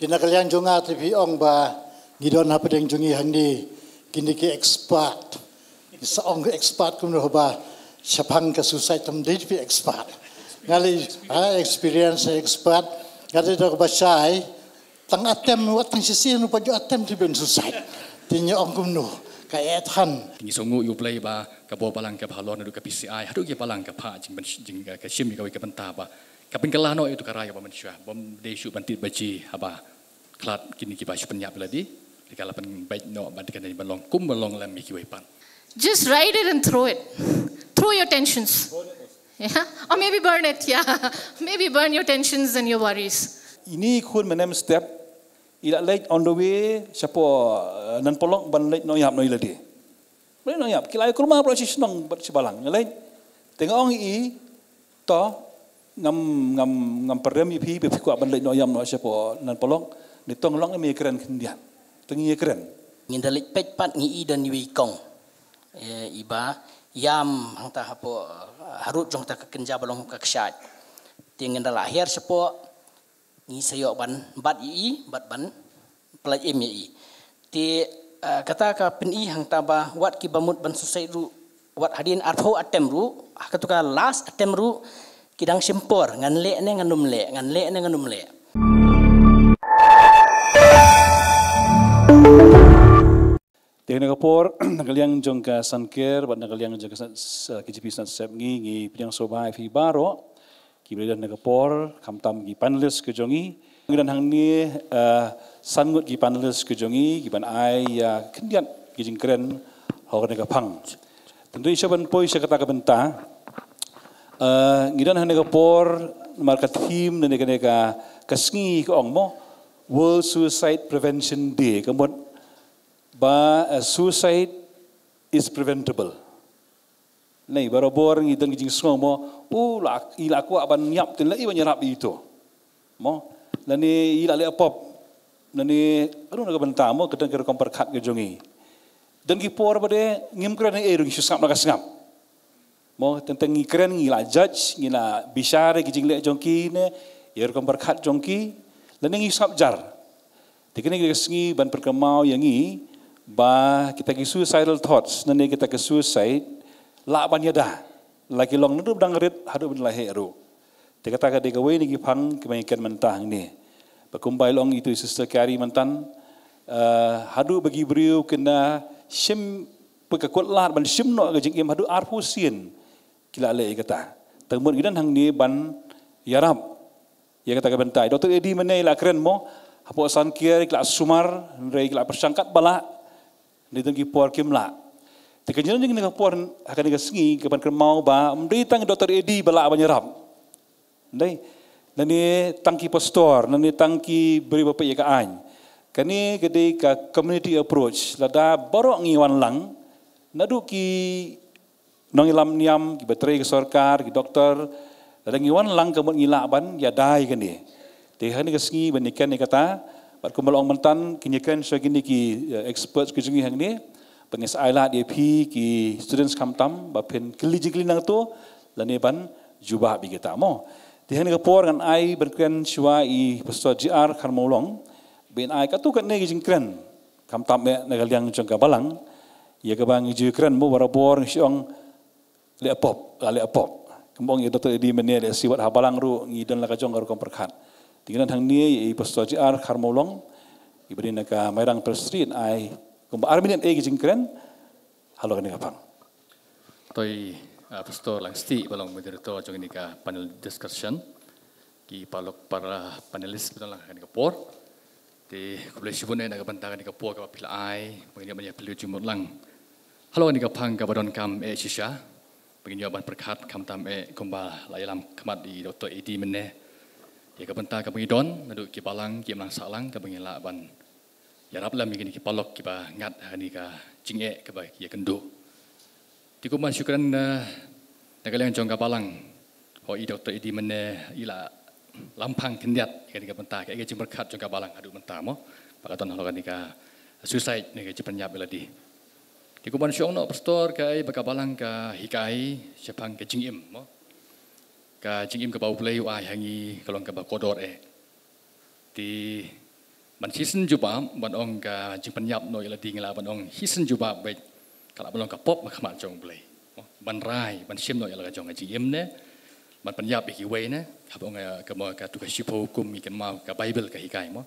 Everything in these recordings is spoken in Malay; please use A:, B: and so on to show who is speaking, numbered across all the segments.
A: Tinakalian jonga TV ong ba ngidon apa deng jongi handi kini ke expert. Seong ke expert kuno ba siapang ke susai tem TV expert. Ngali experience expert ngali dak basai tang atem wat tang sisi nu paju atem ti ben susai. Tinya ong kuno kayak tan.
B: Tingi songu you play ba kabo palang ke balon du ke PCI hadu ke palang ke pa jing ke sim ke ke benta ba. Kapin kelano itu karaya ba manusia bom desu bantit baji apa klat kini ki bashi penyap ladi dikala pen baik no bandikan dari balong kum balong lam miki wepan.
C: Just write it and throw it. Throw your tensions. Yeah? Or maybe burn it, yeah. Maybe burn your tensions and your worries.
D: Ini kun menem step ila late on the way siapa nan polong ban late no yap no iladi. Boleh no yap kilai kurma pro senang bersebalang. Late tengok ong i to ngam perdam ipi befikwa ban late no yam no siapa nan polong ni tong long ni keren kendian. Tengi keren.
E: Ngin dalik pet pat ngi i dan wi kong. Iba yam hangta hapo harut jong ta kenja balong ka ksat. Tingin lahir siapa ni sayok ban bat i bat ban pelaj em i ti kata ka pen i hang taba wat ki bamut ban susai ru wat hadin artho atem ru katuka last atem ru kidang simpor ngan le ne nganum le ngan le ne nganum le
D: Di Singapura nagaliang jong ka sanker bat nagaliang jong ka KGP sep ngi piang sobai fi baro Kibridan Singapore, kamtam gi panelis ke jongi. Dan hang ni sangut gi panelis ke jongi, giban ai ya kendian gi jingkren hok negapang. Tentu isaban poi saya kata benta. Ngidan hang Singapore market team dan nega kasngi ke ongmo World Suicide Prevention Day. Kemudian suicide is preventable. Nei barabor ngi dang jing smo mo ila ku aban nyap tin la i banyarap itu mo lani ila le pop lani anu naga benta mo kedang kira kompar khat ge jongi dan gi por bade ngim kren e ru gi susap naga sngap mo tentang ngi kren ngi la judge ngi la bishare gi jing le jongki ne yer kompar khat jongki lani ngi sap jar tikene gi sngi ban perkemau yang ngi ba kita gi suicidal thoughts nani kita ke suicide la banyada lagi long nudup dang rit hadu bin lahe ru te kata ka de gawe ni gipang kemaikan mentang ni bakumbai long itu sister carry mentan hadu bagi beriu kena sim pekakut lat ban sim no ga jingim hadu arpusin kila le kata temun gidan hang ni ban yarab ya kata ka bentai Dr. Edi menai la keren mo hapo san kier kila sumar rei kila persangkat bala ni tengki por kimla Tekanjana jeng nega por akan nega sengi kapan kermau ba mendai tang Dr. Edi bala banyarap. Mendai nani tangki pastor nani tangki beri bapa ya kaan. Kani gede ka community approach lada borok ngiwan lang nadu ki nongilam niam ki baterai ke sarkar ki doktor lada ngiwan lang kemut ngilaban ya dai kani. Tehan nega sengi banikan ni kata bat kumbal ong mentan kinyakan segini ki experts ki jungi hang ni penges ailat dia pi ki students kamtam bapen keli nang tu lani ban jubah bi kita mo di hang Singapore kan ai berkren shwa i pastor GR Karmolong ben ai katu kan ne jingkren kamtam me nagaliang jongka balang ya ka bang jingkren mo barabor siong le pop kembong ya Dr. Edi mene le siwat habalang ru ngidan la ka jong ru komperkat tinggal hang ni i pastor GR Karmolong ibrin ka Mairang Street ai Kumba arminian egi jingkren halo kan ngapang.
B: Toi pastor langsti balong moderator jong ini ka panel discussion ki palok para panelis betul lah kan kapor. Di kublai sibune naga bantakan ni kapor ka pila ai pengen banyak pelu jumut lang. Halo kan ngapang ka badon kam shisha pengen jawaban perkat kam tam kumba layalam kamat di Dr. Edi mene. Ya ka banta ka pengidon nadu ki balang ki lang salang ka pengela ban ya rabla mi kini kipalok kiba ngat hani ka jinge ka ba ya kendo tikuman syukran nagaliang jong kapalang ho I Dr. Edi mene ila lampang kendiat kini ka benta ka jing berkat jong kapalang adu benta mo pakaton halo kani ka suicide ni ka jipan yap beladi tikuman syong no pastor ka bakabalang ka hikai syapang ka jingim mo ka jingim ka bau play wa hangi kalong ka ba kodor ti ban hisen juba ban ong ka jing penyap no ila dingla ban ong hisen juba baik kala ban ong ka pop ma khama jong blai ban rai ban sim no ila ka jong ji ne ban penyap iki we ne ka ong ka mo ka tu ka sipo hukum ikan ma ka bible ka hikai mo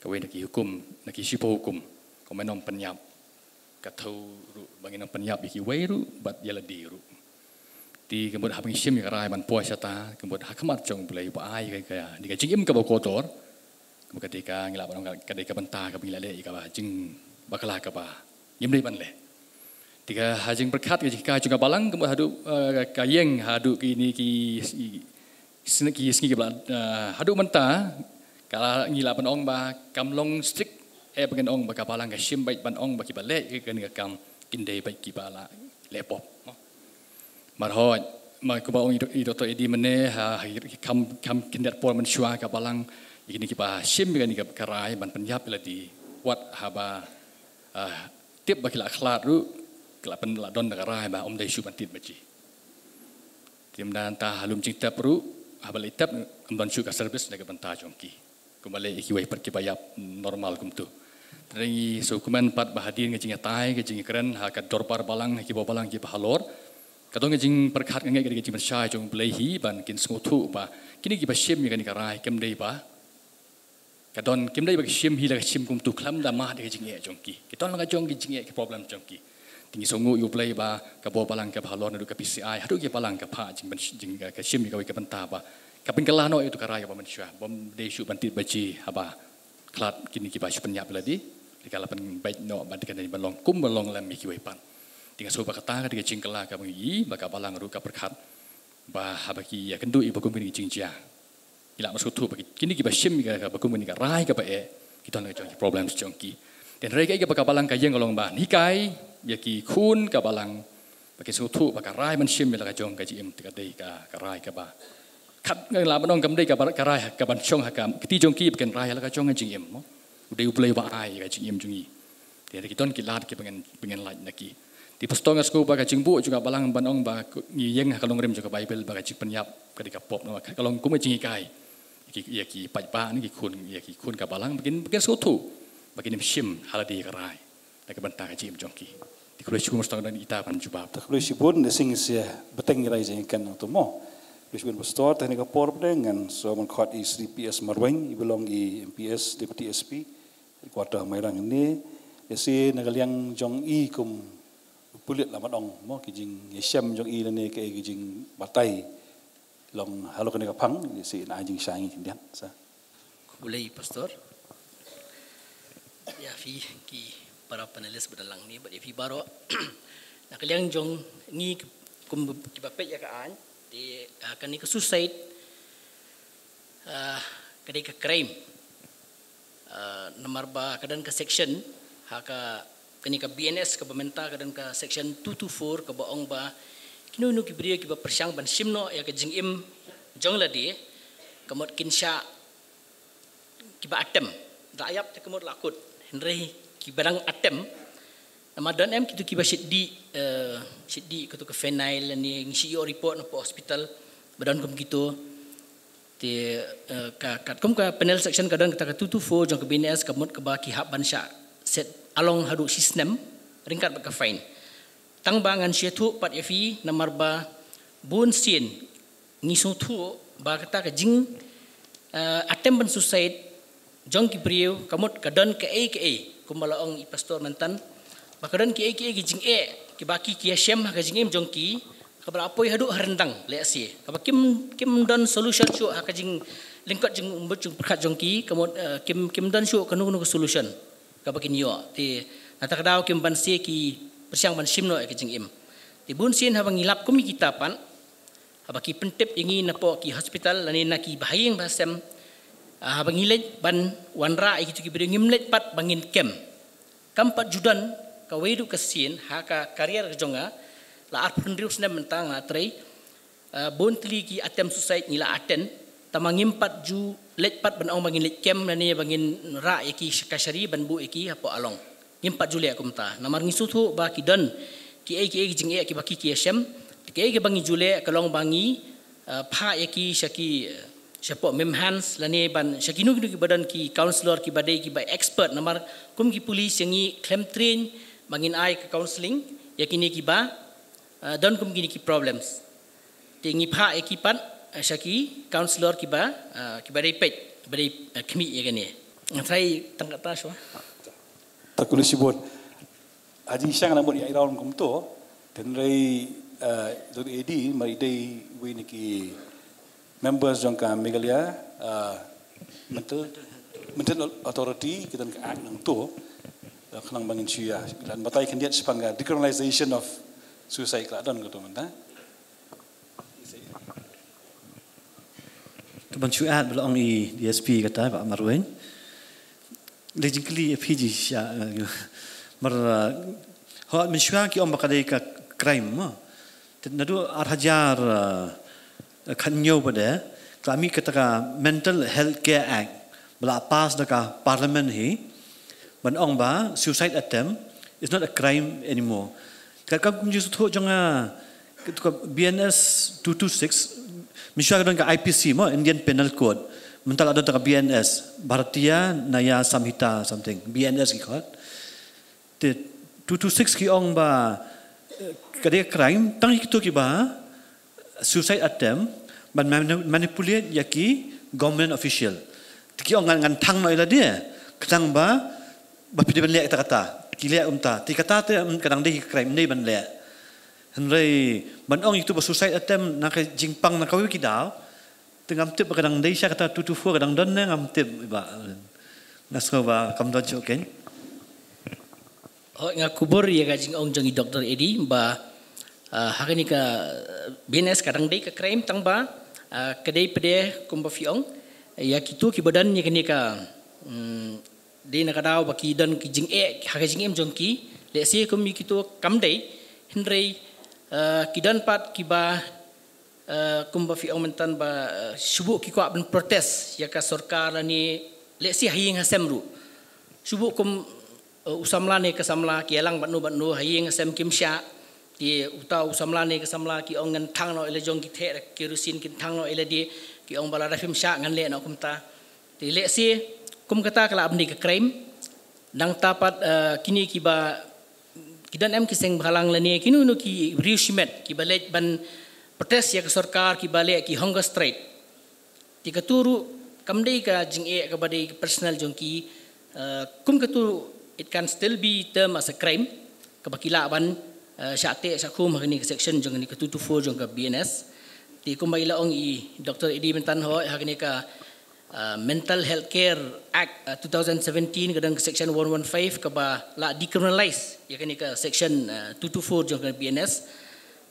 B: ka we ki hukum na ki sipo hukum ko menong penyap ka thau ru bangin ong penyap iki we ru bat ila di ru ti kemud habang sim ka rai ban puasata kemud hakmat jong blai ba ai ka di ka jing ka ba kotor ketika ngilap orang ketika bentar ke bila le ikaba jing bakala ke ba yimri ban le tiga hajing berkat ke jika juga balang ke hadu kayeng hadu kini ki sini ke hadu bentar kala ngilap ban ong ba kamlong stick bagian ong ba balang ke sim baik ban ong ba ki bale ke ni kam kinde baik ki bala lepop marhoj ma ko ba ong itu to edi mene ha kam kindat por man shwa ka balang ini kita sim dengan ini kerai ban penyap lagi wat haba tip bagi akhlak ru kelapan ladon kerai ba om dai su bantit baci tim dan ta halum cingta ru haba litap ambon su ka service daga banta jongki kembali iki wai perki bayap normal kum tu dari sukuman pat bahadin ngejing tai ngejing keren ha ka dorpar balang ki balang ki halor kadong ngejing perkat ngai ngejing mensyai jong belehi ban kin smutu ba kini ki ba sim dengan kerai kem dei ba kadon kim dai bagi sim hila sim kum tu klam da mah de jingye jongki kiton la jong ki jingye ki problem jongki tingi songu yu play ba ka bo balang ka balon du ka PCI hadu ki balang ka pha jing ban jing ka sim ka wi ka banta ba ka pin kala no itu karaya ba manusia bom de su bantit baji haba klat kini ki ba su penyap ladi di kala pen baik no ba de kan balong kum balong lam ki wi pan tinga so ba kata ka de jing kala ka yi ba ka balang ru ka perkat ba haba ki ya kendu i ba kum ni jing jia ila masuk tu bagi kini kita sim kita bakum ni kita rai kita kita nak jangki problem jangki dan rai kita bagi balang kaya yang golong ban hikai ya ki kun kita balang bagi suatu bagi rai man sim kita jang kaji im kita dei kita rai kita kat ngela banong kam dei kita rai kita ban chong hakam kita jangki bagi rai kita jang kaji im udah uplay ba ai kaji im jungi jadi kita kilat kita pengen lain lagi di postong asku bagi jingbu juga balang banong bagi ngiyeng kalau ngirim juga bible bagi jing penyap ketika pop nama kalau kume jingi kai ya ki pajba ni ki kun ka balang begin suatu begin sim haladi karai nak bantah ka jim jongki di kulo syukur mustang dan ita pan jubab
D: tak kulo syukur sing sia beteng rai jeng kan to mo kulo syukur pastor teknik por dengan so man khot is PS Marweng belong i MPS Deputy SP kuarta mairang ni esi nagaliang jong i kum pulit la madong mo ki jing yesem jong i ne ke ki jing batai long halo kena kapang si na jing sangi tindian sa
E: boleh pastor ya fi ki para panelis berdalang ni bagi fi baro nak kalian jong ni kum ki bapet ya kaan di akan ni ke suicide kadai ke crime nomor ba kadan ke section haka kini ke BNS ke pementa kadan ke section 224 ke baong ba kinu nu kibria kiba persyang ban simno ya ke jingim jong ladi kemot kinsha kiba atem rayap te kemot lakut henry kibarang atem nama dan em kitu kiba siddi kutu ke phenyl ni ngisi yo report no hospital badan kum gitu te kat kum ka panel section kadang kita ka 224 jong ke BNS kemot ke ba ki hab ban sha set along hadu sistem ringkat ba ka fine tang bangan syatu pat yafi namar ba bun sin ngisung tu ba kata ka jing atem ban suicide jong ki priu kamot kadon ke a kumalaong i pastor mantan ba kadon ki a jing ki baki ki shem ka jing em jong ki kabar apoi hadu harendang le asie ka kim don solution shu ka jing lingkot jing umbut perkat jong ki kamot kim don shu kanu solution ka bakin yo ti nata kadau kim ban se ki persiang ban simno ke jing im ti bun sin habang ngilap kumi kitapan habaki pentep ingi napo ki hospital lani naki bahayeng basem habang ngilej ban wanra iki ki beri ngimlet pat bangin kem kampat judan ka wedu kasin haka karier jonga la arpundriu snem mentang atrai bun tli ki atem suicide ngila aten tamangim pat ju let pat ban ong bangin let kem lani bangin ra iki kasari ban bu iki hapo along impat Julai aku mentah. Namar ngisutu ba kidan ki jing ki baki ki shem ki bangi Julai kalong bangi pha ki syaki siapa memhans lani ban syakinu ki badan ki counselor ki badai ki by expert namar kum ki polis yang i claim train bangin ai ke counseling yakini ki ba don kum gini ki problems tingi pha ekipat syaki counselor ki ba ki badai pet badai kemi yakini trai tangkat taswa
D: Takulis sibut aji siang namun ya iraun kum to dan rai Dr. Eddie mari dai we niki members jangka Megalia mental authority kita ke act nang to kenang bangin cia dan batai kandiat sepangga decriminalization of suicide keladon gitu mentah
F: Keban cuat belong i DSP kata Pak Marwen. Logically PG sya mar ho mensyua ki om bakadai ka crime ma. Nadu arhajar kanyo pada kami kata Mental Health Care Act bela pas dekat parliament hi ban ong ba suicide attempt is not a crime anymore. Kakak kunjung tu jangan BNS 226 Misalnya dengan IPC, Indian Penal Code, mental ada dengan BNS, Bharatiya Naya Samhita something, BNS ikut. 226 ki ong ba kadai crime, tang itu ki ba suicide attempt, ban manipulate yaki government official. Ki ong ngan tang noi lah dia, ketang ba pidi ban lek kata, ki lek ti kata te kadang dei crime nei ban lek. Henry banong itu bersuicide attempt nak jingpang nak kawi kidau tengam tip kadang dei sya kata 224 kadang don ngam tip ba nasko ba kam don choken
E: oh ngakubur ya gajing ong jangi Dr. Eddie ba hari ni ka BNS kadang dei ka crime tang ba kedai pede kumba fiong ya kitu ki badan ni kini ka dei nak kadau ba ki dan ki jing hari jing em jongki le si kum kitu kam dei Henry kidan pat kiba kumba fi aumentan ba subuh ki kwa ben protes ya ka sarkar ni lesi haying hasemru subuh kum usamla ne ka samla ki elang banu haying hasem kimsha ti uta usamla ne ka samla ki ongan thang no ele jong ki the kerosin ki thang no ele di ki ong bala rafim sha ngan le no kum ta ti lesi kum kata kala abni ka crime dang tapat kini kiba kidan em kiseng bhalang lani kinu no ki riushimet ki balej ban protes ya ke sarkar ki balik ki hunger strike ti katuru kamdei ka jing ka badai personal jongki kum katu it can still be term as a crime ka bakila ban syate sakum hari ni section jong ni katu 24 jong ka BNS ti kum baila ong i Dr. Eddie mentan ho hari ni ka Mental Health Care Act 2017 kadang section 115 ke ba la decriminalize ya kini ke section 224 jong ke BNS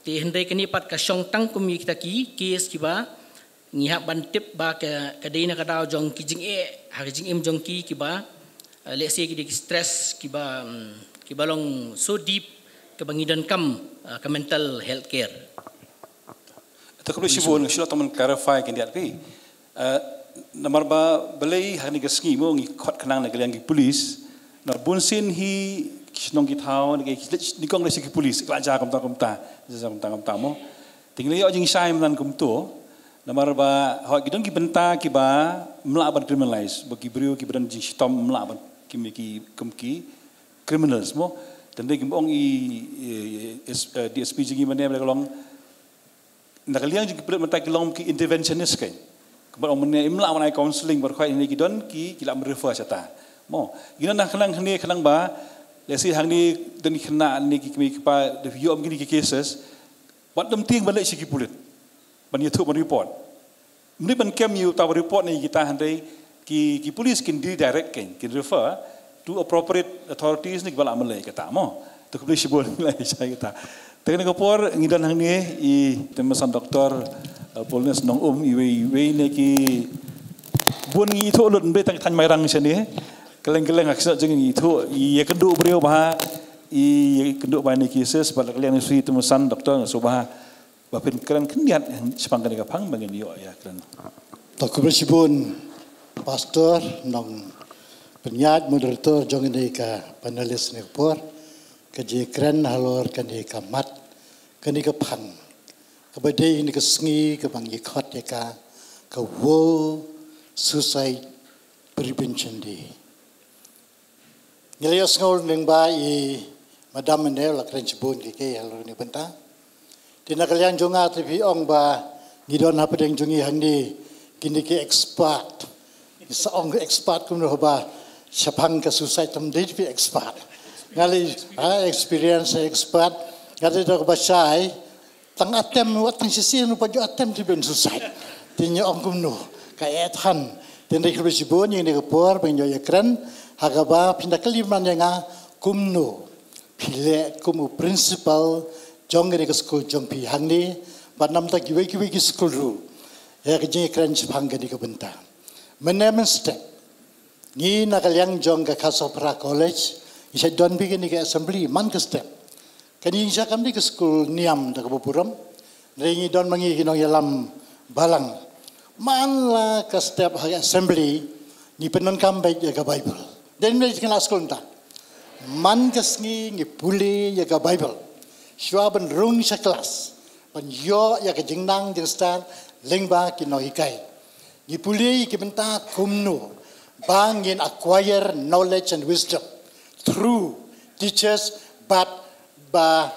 E: ti hendai kini pat ka syong tang kum kita ki case ki ba ngihap ban tip ba ke deina ka daw jong ki jing hari jing em jong ki ba let's say ki stress ki ba long so deep ke bangidan kam ke mental health care
D: tak boleh sibuk sila teman clarify kini pi namar ba belai hani gasngi mo ngi khot kanang na galang ki police nar bunsin hi kisnong ki thau ni kong lesi ki police kla ja kam ta mo tingli yo jing sai man kum to namar ba ho gidong ki benta ki ba mla ban criminalize bagi brio ki ban jing stom mla ban ki kum ki criminals mo tende ki ong i DSP jing man ne long nakaliang jing ki menta ki long ki interventionist kai kemudian orang imla mana counseling berkait ini kidon ki kila merefer sata mo gina nak kenang ni kenang ba lesi hang ni dan kena ni ki pa the view gini ki cases wat dem ting balik si ki pulit ban YouTube ban report ni ban kem you taw report ni kita handai ki police kin direct kin refer to appropriate authorities ni bala amalai kata mo tu ko police bol lai saya kata tengene ko por ngidan hang ni i temesan doktor Polnes nong iwe ne ki bun ngi tho lut be tang tan mai rang sini keleng-keleng aksa jeng ngi tho i kenduk brio bah i kenduk ba ni kises bal keleng sui temusan doktor so bah bapin keren keniat sepang kan kapang bangin yo ya keren
A: tak bersibun pastor nong penyat moderator jong ini ka panelis ni por ka je keren halor kan di kamat kan di kapang kabadai ini kesengi kebangi kot ya ka ke World Suicide Prevention Day. Ngeliat ngol neng ba I Madam Menel la keren cebun keke halo ni benta. Tina kalian jonga TV ong ba ngidon apa deng jongi handi kini ke expert. Seong expert kuno ba siapang ke suicide tamdej pi expert. Ngali experience expert ngali dok ba syai tang atem wat tang sisi nu paju atem ti ben suicide. Tinya ong kuno kaya ethan. Tina keren cebun yang ni kepor penyo ya keren hagaba pindah keliman yang kumno pile kumu principal jong ni ke school jong pi hangni banam ta giwe ki school ru ya ke jeng keren chapang ni ke benta menemen step ni nakalyang jong ke Kasopra College isa don bi ni ke assembly man ke step kani isa kam ni ke school niam da ke Puram ringi don mangi kinong yalam balang man la ke step ha assembly ni penon kambek ya ke Bible dan ni kena sekolah tak. Man kesni ni puli ya ke Bible. Syua ben rung sa kelas. Ben yo ya ke jengnang jeng star lengba kino hikai. Ni puli ki benta kumno bangin acquire knowledge and wisdom through teachers but ba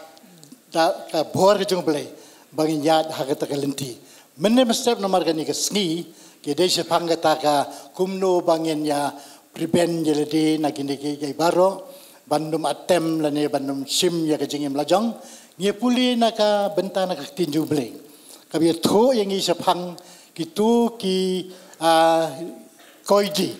A: da ka bor ke jung belai bangin yad hakata kalenti. Menne step nomor gani kesni ke desa pangata ka kumno bangin ya prevent jeledi nagini ke baro bandum atem lane bandum sim ya ke jingim lajong ngie puli naka benta naka tinju bleng kabi tho yang isa phang kitu ki koiji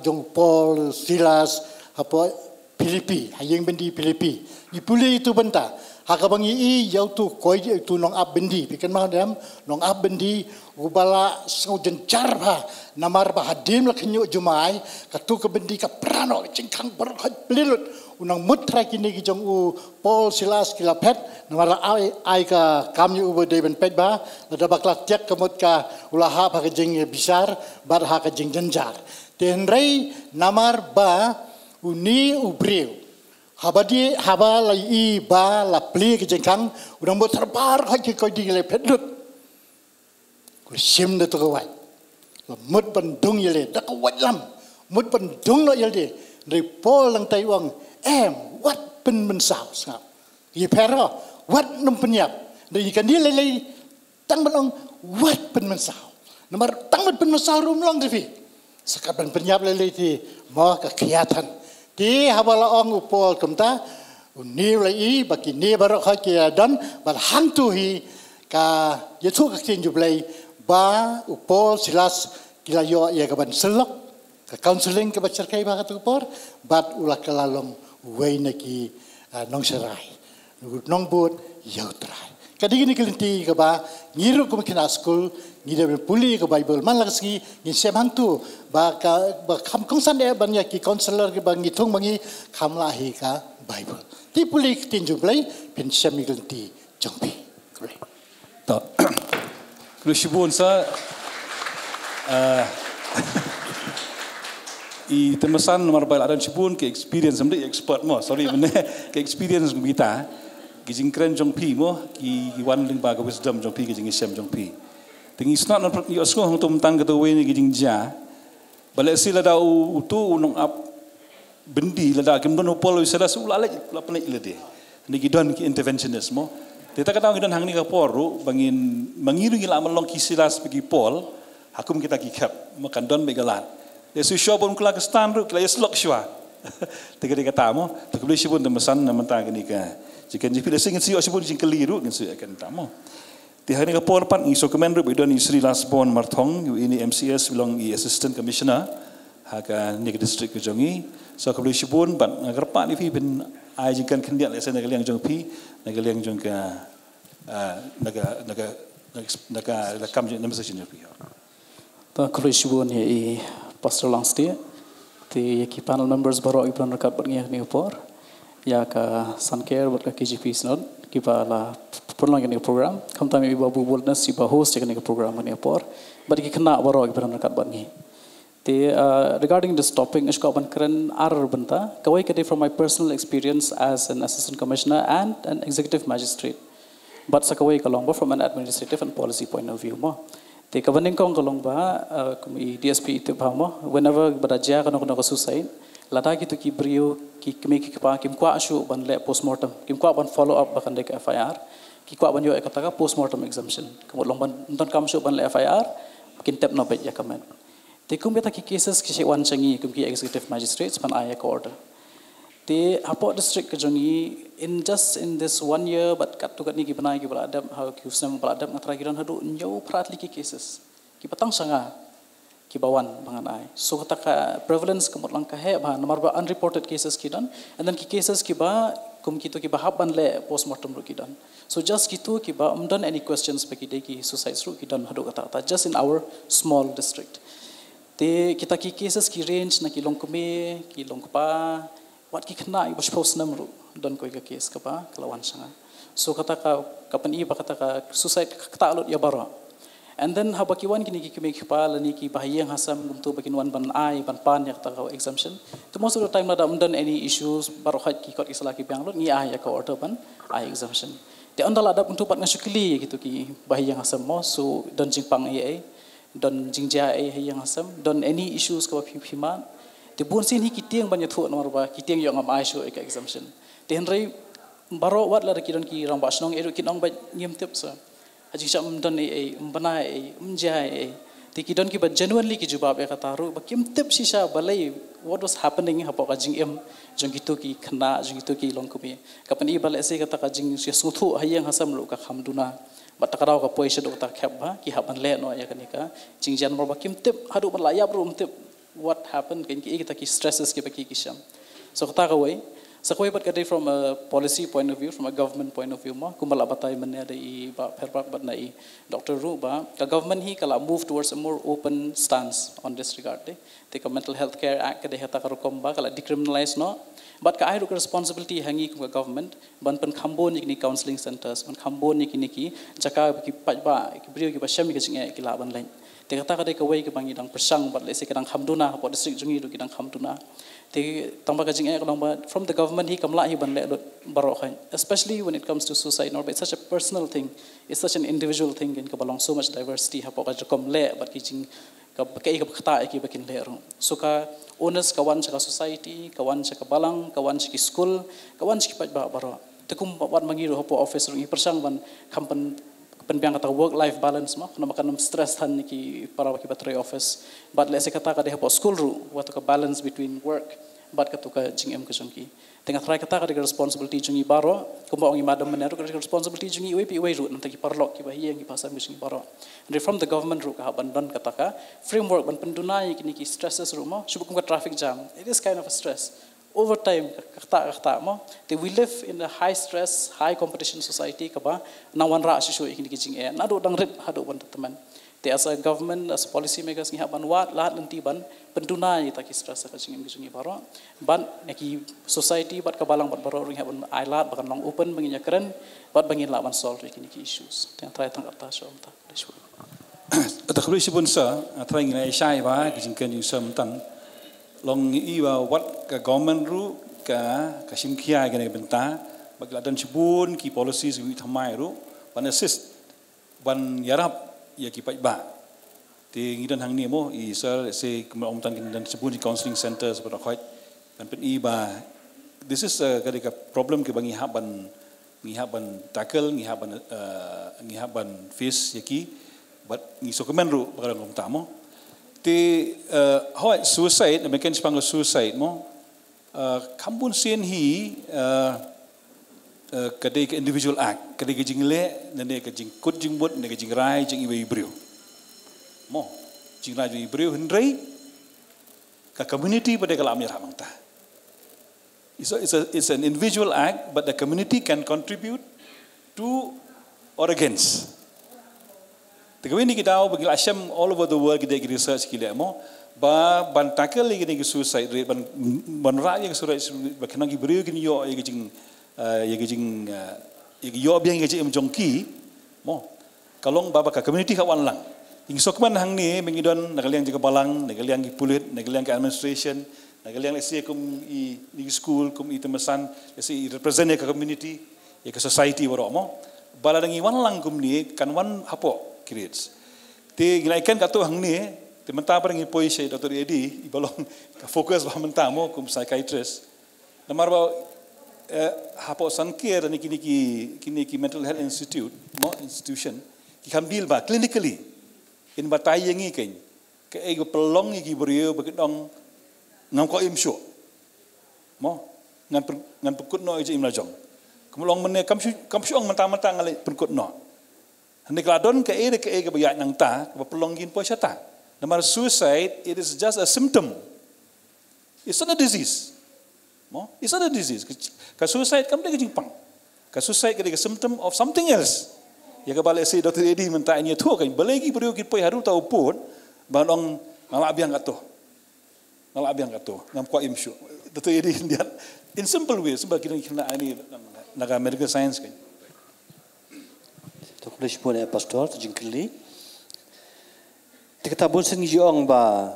A: jong Paul Silas apa Filipi hayeng bendi Filipi ni puli itu benta hakabangi I yau tu koiji tu nong ab bendi bikin mah dem nong ab bendi ubala sau jencar ba namar ba hadim la kenyo jumai katu ke bendi ka prano cingkang berkat belilut unang mutra kini ki jong u Paul Silas kilapet namar ai ka kamyu u de ben pet ba la bakla tiak kemut ka ulaha ba ke jing bisar bar ha ke jing jenjar tenrei namar ba uni ubreu habadi haba la I ba la pli ke jingkang unang mut terbar ha ki ko ding le petlut ku sim de to wai mut bandung yele dak wat lam mut bandung lo yele dari Paul lang tai wang wat pen mensau ngap ye pero wat num penyap dari kan dia lele tang belong wat pen mensau nomor tang pen mensau rum long devi sekaban penyap lele ti mo ka kiatan ti habala ong Paul kumta uni lai baki ni barok ha ki dan bal hantu hi ka yetu ka tin jublai ba Paul Silas kila yo ya kaban selok ka counseling ke bacar kai ba ka por bat ulah kelalong wei neki nong serai nong but yau trai kadi gini kelinti ka ba ngiru ko kina school ngide puli ke Bible man lagi ni sem hantu ba kam kongsan de ban ya ki counselor ke bang ngitung bangi kam lahi ka Bible ti puli tinju play pin sem kelinti jongpi
D: ta Krishibun sa I temesan nomor bail adan cibun ke experience sampai expert mo sorry mana ke experience kita kijing keren jong pi mo ki wan ling ba ke wisdom jong pi kijing sem jong pi tingi snot na yo sko hong tum tang ke to we ni kijing ja bale sila da u tu unong ap bendi la da kim don pol sila su la la pene ile de ni gidon ki interventionist mo kita kata gidon hang ni ka poru bangin mangiru ngila amalong ki silas pergi pol hakum kita kikap makan don begalan Yesu syobon kula ke stand ru kula yeslok sywa tegari kata mo tekbli syibun temesan namanta gini ka jika jipi lesing si syibun jing keliru ngi su akan tamo ti hari ka por pan iso kemen ru bedon Sri Lasbon Marthong ini MCS belong I assistant commissioner haka ni district ke jongi so tekbli syibun ban ngarpa ni fi ben ai jingkan kendiak lesen negaliang jong pi negaliang jong ka naga kam jing namsa sini pi
G: ta tekbli syibun he Pastor Langsti, the key panel members baru iban rekat berniak ni upor, ya ka Suncare buat ka KGP snod, kita la pernah ni program, kamu tahu ibu babu boldness ibu host ni program ni upor, but kita kena baru iban rekat berni. The regarding this topic, iska ban keren ar benta, kawai kete from my personal experience as an assistant commissioner and an executive magistrate, but sakawai kalongba from an administrative and policy point of view mo. Te kabaning kong kalong ba kumi DSP itu bahamo whenever beraja kano suicide lada gitu ki brio ki kemi ki pa kim kwa shu ban le postmortem kim kwa ban follow up bakan dek FIR ki kwa ban yo ekataka postmortem exemption kamu long ban non kam shu ban le FIR kin tep no bet ya kamen te kum beta ki cases ki wan changi kum ki executive magistrates ban aya ko order te apo district ke jongi in this 1 year but kat tu kat ni ki banai ki beradab how ki usam beradab ngatra giran hadu nyo pratli ki cases ki patang sanga ki bawan bangan ai so kata ka prevalence kamot lang ka he ba nomor ba unreported cases ki dan and then ki cases ki ba kum ki to ki bahab ban le postmortem ru ki dan so just ki to ki ba done any questions ba ki de ki suicide ru ki dan hadu kata just in our small district te kita ki cases ki range na ki longkume ki longpa wat ki kena ibu post namru don koi ka case kapa kelawan sanga so kata ka kapan i ba kata ka suicide kata alut ya bara and then habakiwan kini ki kemi kepala ni ki bahayang hasam untuk bakin wan ban ai ban pan ya kata ka exemption to most of the time nada done any issues baru hat ki kot isla ki biang lut ni ai ya ka order ban ai exemption te andal ada untuk pat ngasukli gitu ki bahayang hasam mo so don jingpang ai don jingja ai hayang hasam don any issues ka phima te bun sin hi kitiang banyak thu nomor ba kitiang yo ngam aisho ek exemption te henry baro wat la kidon ki rang ba snong edu kinong ba ngim tip sa aji cham don e mbana e mja e te kidon ki ba genuinely ki jawab e kata ru ba kim tip sisa balai what was happening ha pa jing em jong gitu ki khna jong gitu ki long kumi kapan i balai se kata ka jing se suthu hayang hasam lu ka khamduna ba takarau ka poise do ta khap ba ki haban le no ya kanika jing jan ba kim tip hadu ba layap ru tip what happened kan ki kita ki stresses ki baki kisham so kata ka way sa ko ibat kadai from a policy point of view from a government point of view ma kumbala batay man ada I ba perpak bat na I Dr. Ruba ka government hi kala move towards a more open stance on this regard te ka mental health care act kadai hata ka rokom ba kala decriminalize no but ka ai responsibility hangi ku government ban pen khambon ni counseling centers ban khambon ni ki jaka ki ba ki brio ki ba sham ki jinga ki laban lain te kata kadai ka way ka bangi dang persang bat lese kadang khamduna po district jungi du kidang khamduna te tamba ka jinga kadang ba from the government hi kamla hi ban le baro khan especially when it comes to suicide no it's such a personal thing it's such an individual thing in ka belong so much diversity ha po ka kom le bat ki jing ka kai ka khata ki bakin le ro so ka honest kawan sa society kawan sa balang kawan sa school kawan sa pa baro te kum wat mangi ro po office ro i persang ban kampan penbiang kata work life balance mah kena makan stress tan ki para ki battery office but lese kata ka deha po school ru wat ka balance between work but katu ka jing em ka jongki tengah try kata ka responsibility jungi baro kumba ongi madam meneru ka responsibility jungi we pi we ru nanti ki parlok ki bahia ki pasam jungi baro and from the government ru ka bandon kata ka framework ban pendunai kini ki stresses ru mah subukum ka traffic jam it is kind of a stress over time kata mo we live in a high stress high competition society kaba nawan ra shu ikini kijing e nado dang rit hado ban teman te as a government as policy makers ngi haban wat lat lenti ban pendunai ta ki stress ka jing kijing baro ban neki society bat kabalang bat baro ngi haban ailat bakan long open banginya keren bat bangin lawan solve ikini ki issues te try tang atas so ta dishu
D: ta khri sibun sa try ngi ai sai ba kijing kan yu sam tan long iwa wat ka government ru ka simkhia ga ne benta bagla dan chibun ki policies wi thamai ru ban assist ban yarap ya ki ba ti ngidan hang ni mo I sir se om tan dan chibun di counseling centers ba khoi ban pen I ba this is a ka problem ki bangi haban tackle ngi haban face yaki but ngi sokemen ru ba ngom tamo te how suicide American spangle suicide mo kambun sen hi kadai ke individual act kadai ke jingle nene ke jing kut jing bot ne ke jing rai jing iwe ibrio mo jing rai jing ibrio hendrai ka community pada kalam ya ramang ta it's an individual act but the community can contribute to or against. Tegawin ni kita tahu bagi asyam all over the world kita research kita mo ban tackle lagi ni suicide rate ban rak yang suicide bakna gi beriu gini yo ye jing yo biang ge jing jongki mo kalong baba ka community ka wan lang ing sokman hang ni mengidon nagaliang jaga balang nagaliang gi pulit nagaliang ke administration nagaliang lesi kum I school kum I temesan lesi represent ka community ya ka society waro mo bala dangi wan lang kum ni kan wan hapo creates Ti ginaikan kato hang ni, ti mentah parang ipoi saya Dr. Edi, ibalong fokus bah mentah mo kum psychiatrist. Namar ba hapo sankir ni kini mental health institution ki kambil ba clinically in batai yang ikan ke ego pelong iki beriu bagedong ngam ko imsyo mo ngan pekut no ije imlajong kumulong mene kamsyu ong mentah-mentah ngale pekut no hendak ladon ke ege bayak nang ta ke pelong gin po syata namar suicide it is just a symptom, it's not a disease. It's not a disease. Suicide kamu dia kejingpang. Suicide ketika symptom of something else. Ya kebalik si Dr. Edi mentah ini tu kan. Belagi beriu kita haru tahu pun, balong ngalak biang katu, ngam kuat imsyu. Dr. Edi dia in simple way sebab kita kena ini naga medical science kan.
F: Dr. Shpon pastor tu jingkeli. Kita pun sengi jong ba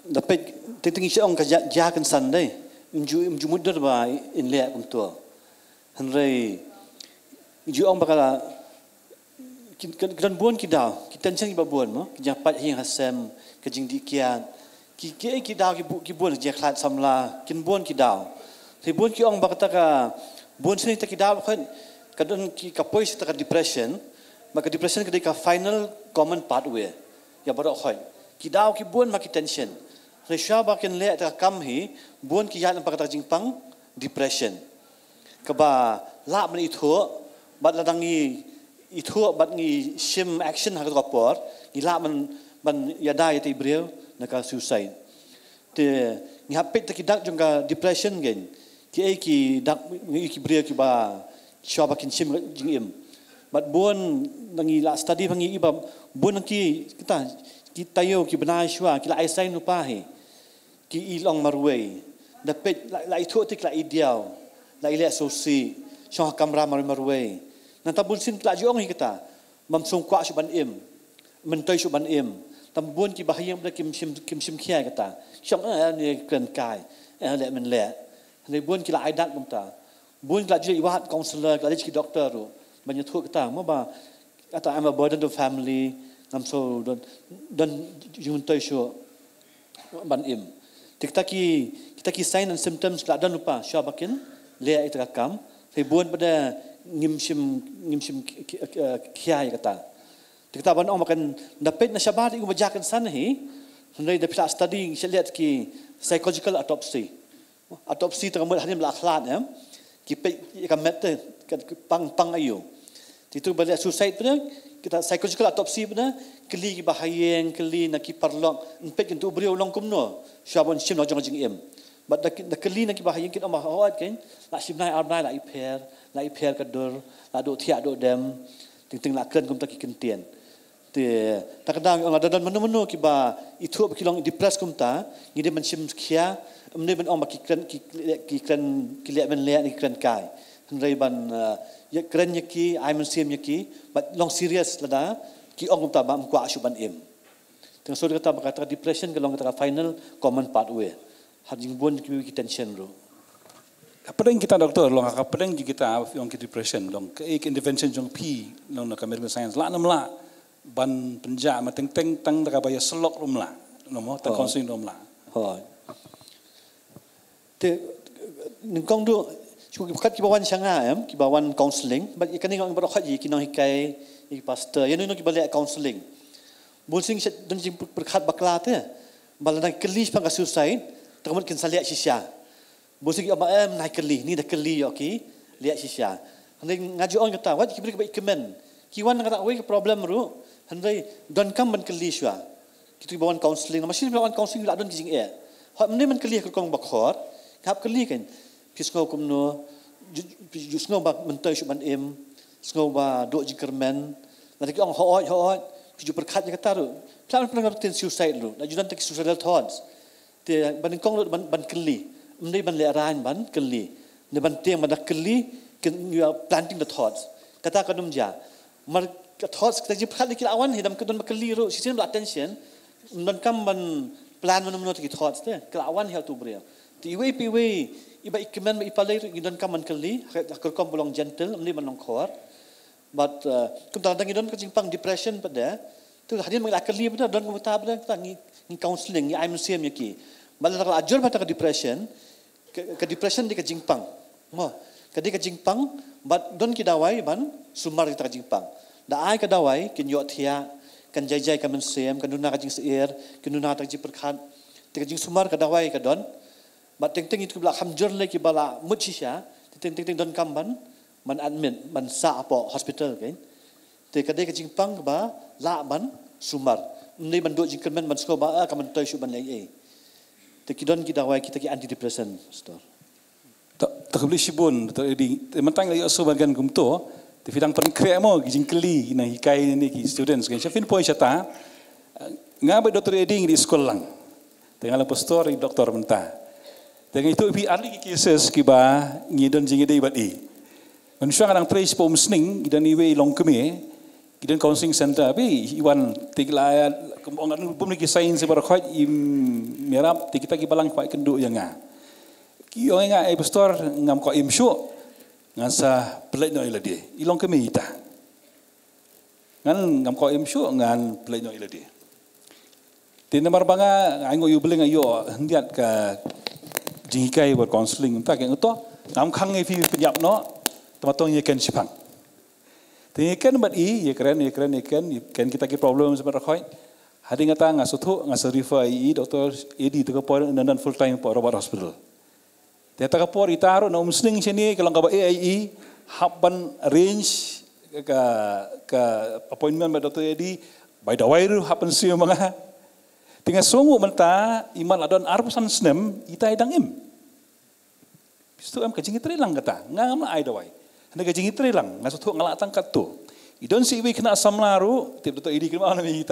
F: dapat tinggi siang kerja jakan sandai menju mudah ba in lihat untuk henry juang bakal kita buan kita cang iba buan mo kerja pat hing hasem kejing dikian kita buan kerja kelat samla kin buan kita si buan ki ong bakata ka buan sini tak kita kan kadang ki kapoi kita depression maka depression ketika final common pathway ya baru khoi kita ki buan maki tension resya bakin le ta kam hi buan ki yan pakata jingpang depression kaba la man itu bat ladangi itu bat ngi shim action ha ka por ni la man yada yati breu naka suicide te ni hapit ta kidak jongka depression gen ki dak ngi ki breu ki ba sya bakin shim jingim bat buan nangi la study bangi iba buan ki kita yo ki benai shwa ki la aisain upahi ki ilong marway dapat la itu tik la ideal la ile sosi syah kamera marway nanti bulsin la jong kita mamsung kwa shuban im mentoi shuban im tambun ki bahayam da kim sim khia kita syang ni kren kai le men le ni bun ki la aidat mumta bun la ji wat counselor la ji doctor ru banyak tu kita mo ba ata I'm a burden to family ngam so don juntoi shu ban im kita ki sign and symptoms la dan lupa syabakin le ita kam sai buan pada ngimsim kiai kata kita ban om makan dapat na syabat iku bajakan sanahi hendai dapat study lihat ki psychological autopsy teramul hadim la akhlak ya ki pe kamet pang ayu itu balik suicide pada kita psychological autopsy pada keli bahayeng keli nak ki parlok empet untuk beriau long kumno syabon sim lojong jing em but the keli nak ki bahayeng kin amah hawat kan la sim nai arnai la iper kadur la do thia do dem ting la kren kum tak ki kentien te takadang ang dadan menu ki ba itu ki long depress kum ta ni de man sim khia amne ben om ki kren ki le ben le ni kren kai hendai ban ya keren yaki I mensim yaki but long serious lada ki ong ta bam kwa shuban im teng so kata bakata depression ke long kata final common pathway hajing bon ki tension ro
D: apa yang kita doktor long apa yang kita yang ki depression long ke intervention jong p long nak medical science la nam la ban penja ma teng tang da ba ya selok rum la no mo ta counseling rum la
F: ho te ningkong do kat kibawan sanga kibawan counseling but ikan ni orang berkhat ji kinong hikai i pastor yan no kibalik counseling bulsing don jing berkhat bakla te balana keli pang suicide tamun kin salia shisha bulsing ama nai keli ni da keli oki liat shisha handai ngaju on kata wat kibrik baik kemen kiwan kata we problem ru handai don kam ban keli shwa kitu kibawan counseling masih kibawan counseling la don jing e hot mene man keli kong bakhor kap keli kan pisngau kumno jusngau ba mentai shuban em sngau ba do jikermen nanti ong hoot piju perkhat nya kata ru plan ten suicide ru na judan tak suicidal thoughts te ban kong ban keli mendai ban le ran ban keli ne ban tiang ban keli you are planting the thoughts kata kadum ja mar thoughts kita jipkhat dikil awan hidam kedon keli ru sisin attention non kam ban plan menu ki thoughts te kelawan hel tu bria ti we iba ikmen ipalai gidon kaman kali akor kom bolong gentle amni manong khor but kadang-kadang idon kejimpang depression pada tu hadin mengakali pada don muta pada kita ngi counseling ngi IMCM yaki malah ajar pada depression ke depression di kejimpang mo kadi kejimpang but don kidawai ban sumar kita kejimpang da ai kadawai kin yo thia kan jai kan mensem kan duna kajing seir kan duna tak ji perkhat te kajing sumar kadawai ka don but teng itu bla hamjur le ki bala muchisha teng don kamban man admit man sa apo hospital kan te kadai kajing pang ba la ban sumar ni man do jingkan man sko ba ka man toy shu ban ai te kidon kidawai kita ki anti depression store tak beli shibun di mentang lagi so bagian kumto te fidang pen kre mo jingkeli na hikai ni ki students kan syafin point chata ngabe doktor eding di sekolah lang tengah pastor di doktor mentah dengan itu pi ahli ki cases ki ba ngidon jingide badi manusia kadang trace pom sning idan iwe long keme idan counseling center bi iwan tigla kemongan pom ni sains bar khoi im merap kita ki balang khoi kendu yang ki yo nga e pastor ngam ko im shu ngasa pelai no iladi ilong keme ita ngan ngam ko im shu ngan pelai no iladi tin nomor banga aingo yu beling ayo hendiat ka jingkai ber counseling ta ke to ngam khang e fi penyap no tomatong ye ken sipang te ken bat ye keren ken kita ki problem sebar khoi hadi ngata ngasuthu ngasarifa doktor edi to ko por nan full time por robot hospital dia tak kapor itaro na umsling sini kalau ngaba AIE haban range ke appointment by Dr. Edi by the wire happen siya mga tinggal sungu menta iman adon arpusan snem ita idang im bistu am kajing itri lang kata ngam ai dawai handa kajing itri lang ngasut ngalatang katto idon si iwi kena samlaru tip Dr. Edi kena nami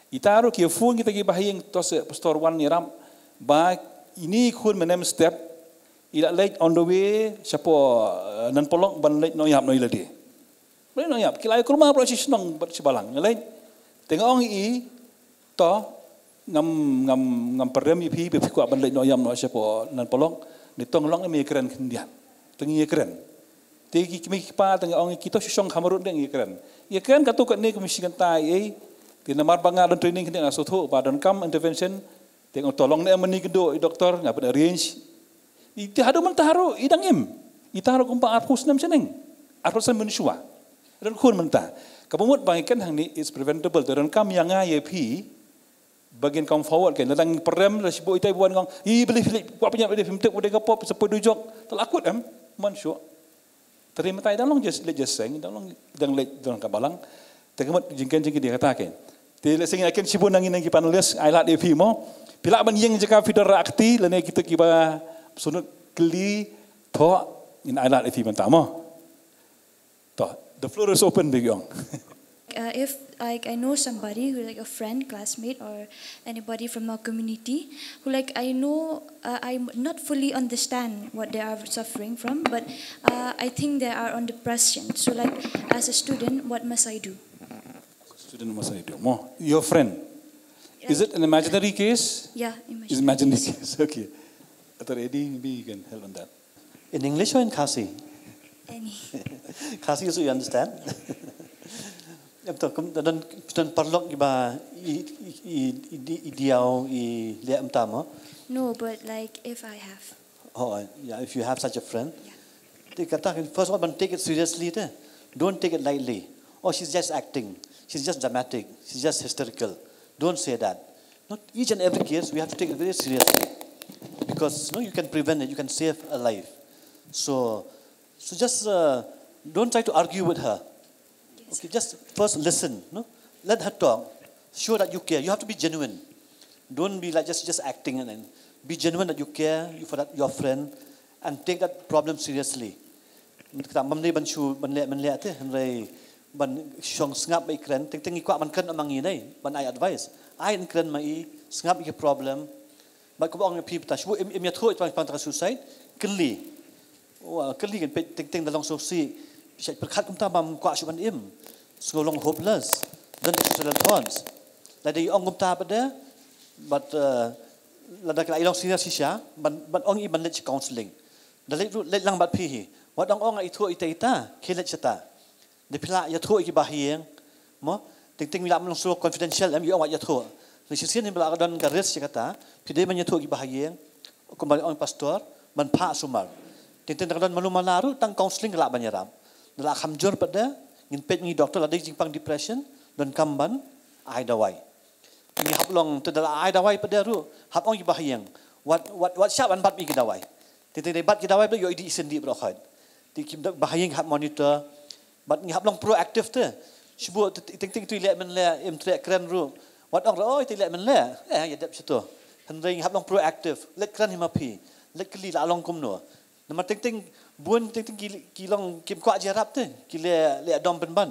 F: itaru ki phone kita ki bahing tos pastor wan niram ba ini kun menem step ila late on the way siapa nan polong ban late no yap no iladi ban no yap kilai kurma pro si senang bersebalang lain tengok ong i to ngam perem pi be ku ban late no yam no siapa nan polong ni tong long mi keren kendian tengi keren tegi kimi pa tengok ong kita susong kamarun deng keren ye keren katu kat ni komisikan tai ai ti namar bangal training kena asuthu badan kam intervention tengok tolong ni amani kedo doktor ngap arrange iti hado mentaro idang im itaro kumpa arpus nam seneng arpusan manusia dan kun mentah kapumut bangikan hang ni is preventable dan kam yang pi bagian kam forward kan datang perem la sibo itai buan kang I beli apa punya beli fimtek udah kapop sepoi dujok telakut manusia terima tai dan long just seng dan long dang let dan kabalang tekemat jingken dia katakan tele sing akan sibo nangin nang panulis ai lat pi mo pila ban yeng jaka fidar akti lene kita kiba sunut keli to in alat ifi mentamo to the floor is open big young
H: if like I know somebody who like a friend classmate or anybody from our community who like I know I not fully understand what they are suffering from but I think they are on depression so like as a student what must I do
F: mo your friend is it an imaginary case
H: yeah
F: imaginary case okay Dr. Edi, maybe you can help on that. In English or in Khasi?
H: Any.
F: Khasi, so you understand? Dan parlok iba ideal I liam tama.
H: No, but like if I have.
F: Oh, yeah. If you have such a friend, first of all, take it seriously. Don't take it lightly. Oh, she's just acting. She's just dramatic. She's just hysterical. Don't say that. Not each and every case we have to take it very seriously. Because you can prevent it, you can save a life. So just don't try to argue with her. Okay, just first listen. Let her talk. Show that you care. You have to be genuine. Don't be like just acting and then be genuine that you care for that your friend and take that problem seriously. Kita mamne banchu banle ate henry ban shong ngap mai kren ting ikwa man kan amang ini ban I advice. I kren mai ngap ik problem. But kung ang people tash, im yatho itpang pang suicide, keli kan ting dalong sosi, siya perkat kum tamam kwa shuban im, sengolong hopeless, dan suicidal thoughts. Lada yung kum ta pada, but lada kala ilong senior siya, ban ong iban let counseling, let lang bat pihi, wat ong ita ita, kilet siya ta, de pila ya tho ki bahieng mo ting mila mong so confidential am yo wat ya tho ni sisian ni bala don gares kata pide man ya tho ki bahieng kembali on pastor man pha sumar ting don malu malaru tang counseling la banyaram la khamjor pada ngin pet ngi doktor la de jingpang depression don kamban ai dawai ni hablong tu dala ai dawai pada ru hap ong ki bahieng what sharp an bat mi ki dawai ting bat ki dawai yo idi sendi bro khat ti kim bahieng hap monitor bat ngi hablong proactive tu Sibu ting tu lihat menle track keren ru. Wat ong oi tu lihat menle. Ya dap situ. Hendring hab long proactive. Let keren himapi. Let keli la long kum no. Nama ting bun ting ki long kim kwa jarap tu. Ki le dom ban.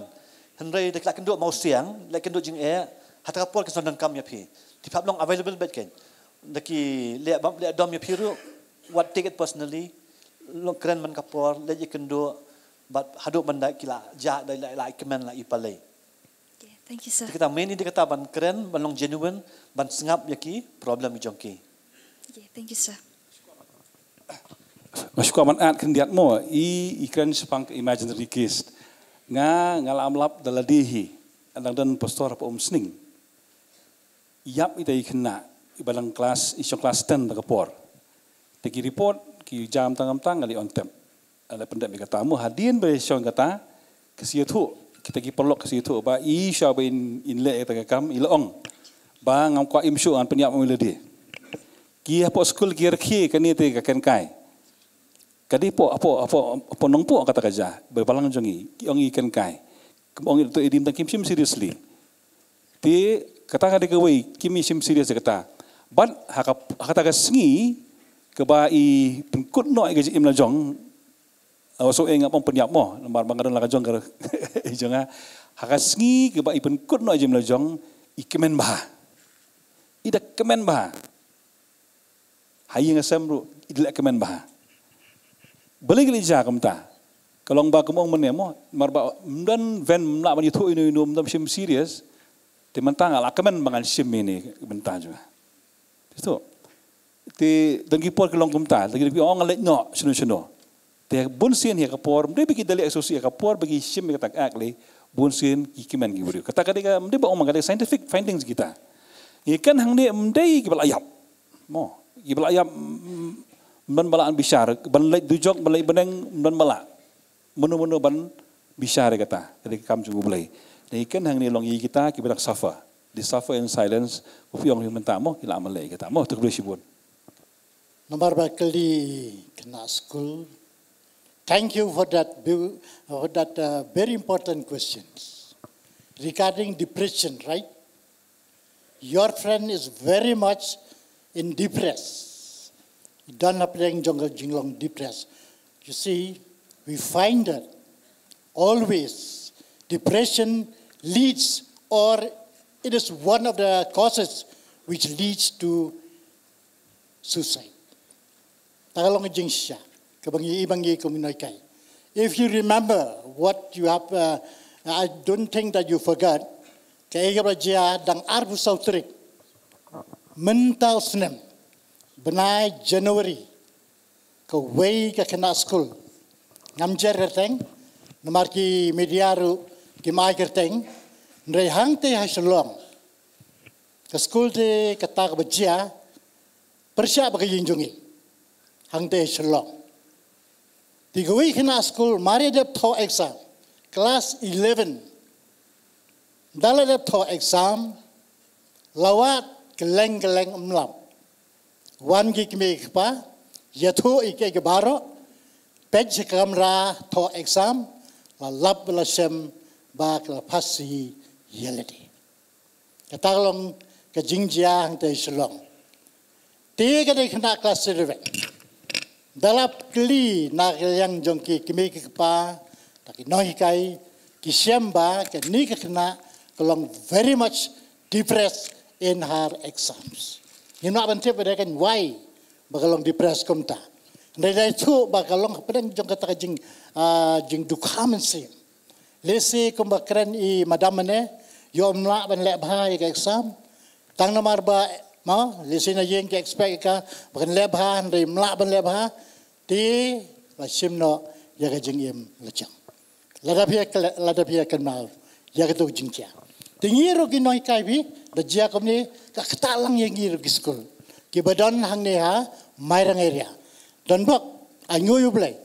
F: Hendring dak kenduk mau siang, le kenduk jing hatta pol ke sondan kam ya pi. Ti hab long available bet ken. Daki le dom ya pi ru. What take it personally. Long keren man kapor le kenduk but haduk benda kila jah dari lai kemen lai ipalai.
H: Okay, thank you, sir.
F: Kita main ini kata ban keren, ban long genuine, ban sengap yaki problem ijongki.
H: Okay, thank you, sir.
D: Masuk aman at kendiat mo ikren sepang imaginary case ngalam lap daladihi andang dan pastor apa sning. Yap ita ikena ibalang kelas isong kelas 10 takapor. Tegi report ki jam tangam ngali on tem. Ala pendak kata mu hadin bersong kata kesiatu kita gi perlok kesiatu ba isya ba in le kata kam ilong ba ngam kwa imsu an penyak mu ledi ki apa skul ki rekhi kani te ka ken kai kadi po apa nong po kata kaja berbalang jongi ki ong ikan kai ong itu idim tang kim sim seriously ti kata kadi kawai kim sim serious kata ban kata ka sengi ke ba i pengkut no ga im la jong so ingat pun penyak mo lembar bangaran la jong gar jonga hakasngi ke ba ipen kut no jem la jong ikemen bah ida kemen bah haying asamru ida kemen bah beli geli ja kamta kalong ba kemong men mo marba dan ven mla ban itu inu mdam sim serious te mentang ala kemen bangan sim ini benta juga itu te dangi por kalong kamta dangi pi ong le no sunu te bunsin ya kapor mde bagi dali asosi kapor bagi sim kata akli bunsin kikiman giburi kata kadika mde ba omang kadika scientific findings kita ikan hang de mde gibal ayap mo gibal ayap ban balaan bisyar ban lek dujok ban lek beneng ban bala menu ban bisyar kata kadika kam jugu bulai ikan hang ni long kita kibadak suffer di suffer in silence upi ong minta mo kila amalai kata mo tu boleh sibun
A: nomor bakali kena school. Thank you for that very important questions regarding depression, right? Your friend is very much in depressed. Don't have playing jungle jinglong depressed. You see, we find that always depression leads, or it is one of the causes which leads to suicide. Tagalong jing siya. If you remember what you have, I don't think that you forgot. Kaya raja dang arbu sautrik mental snem benai January ke way ke kena school ngamjer kerteng nomor ki mediaru ki mai kerteng ndai hang te haslong ke school te kata kerja persia bagi jinjungi hang te haslong. Tiga week kena school, mari dia tho exam, class 11. Dalam dia tho exam, lawat geleng umlam. Wan gig me kpa, yatho ike ke baro, pej kamera tho exam, la lab la sem ba la pasi yeledi. Katalong ke jingjia hang te shalong. Tiga dia kena class 11. Dalap keli nak yang jongki kimi kapa taki noi kai kisiamba ke ni kena kelong very much depressed in her exams. You know abang tiap kan why bakalong depressed kumta. Dari itu bakalong pedang jong kata jing dukhamen sih. Lesi kumbakren I madam mana yom nak ban lek bahai ke exam tang nomor ba mau lesi na yang ke expect ka bakan lebha dari melak ban lebha ti la simno ya ka jing im lechang ladapia kan mau ya ketu jingkia tingiru ki noi kai bi da jia komni ka ketalang yang ngiru ki school ki badan hang ne ha mairang area dan bak angoyu blai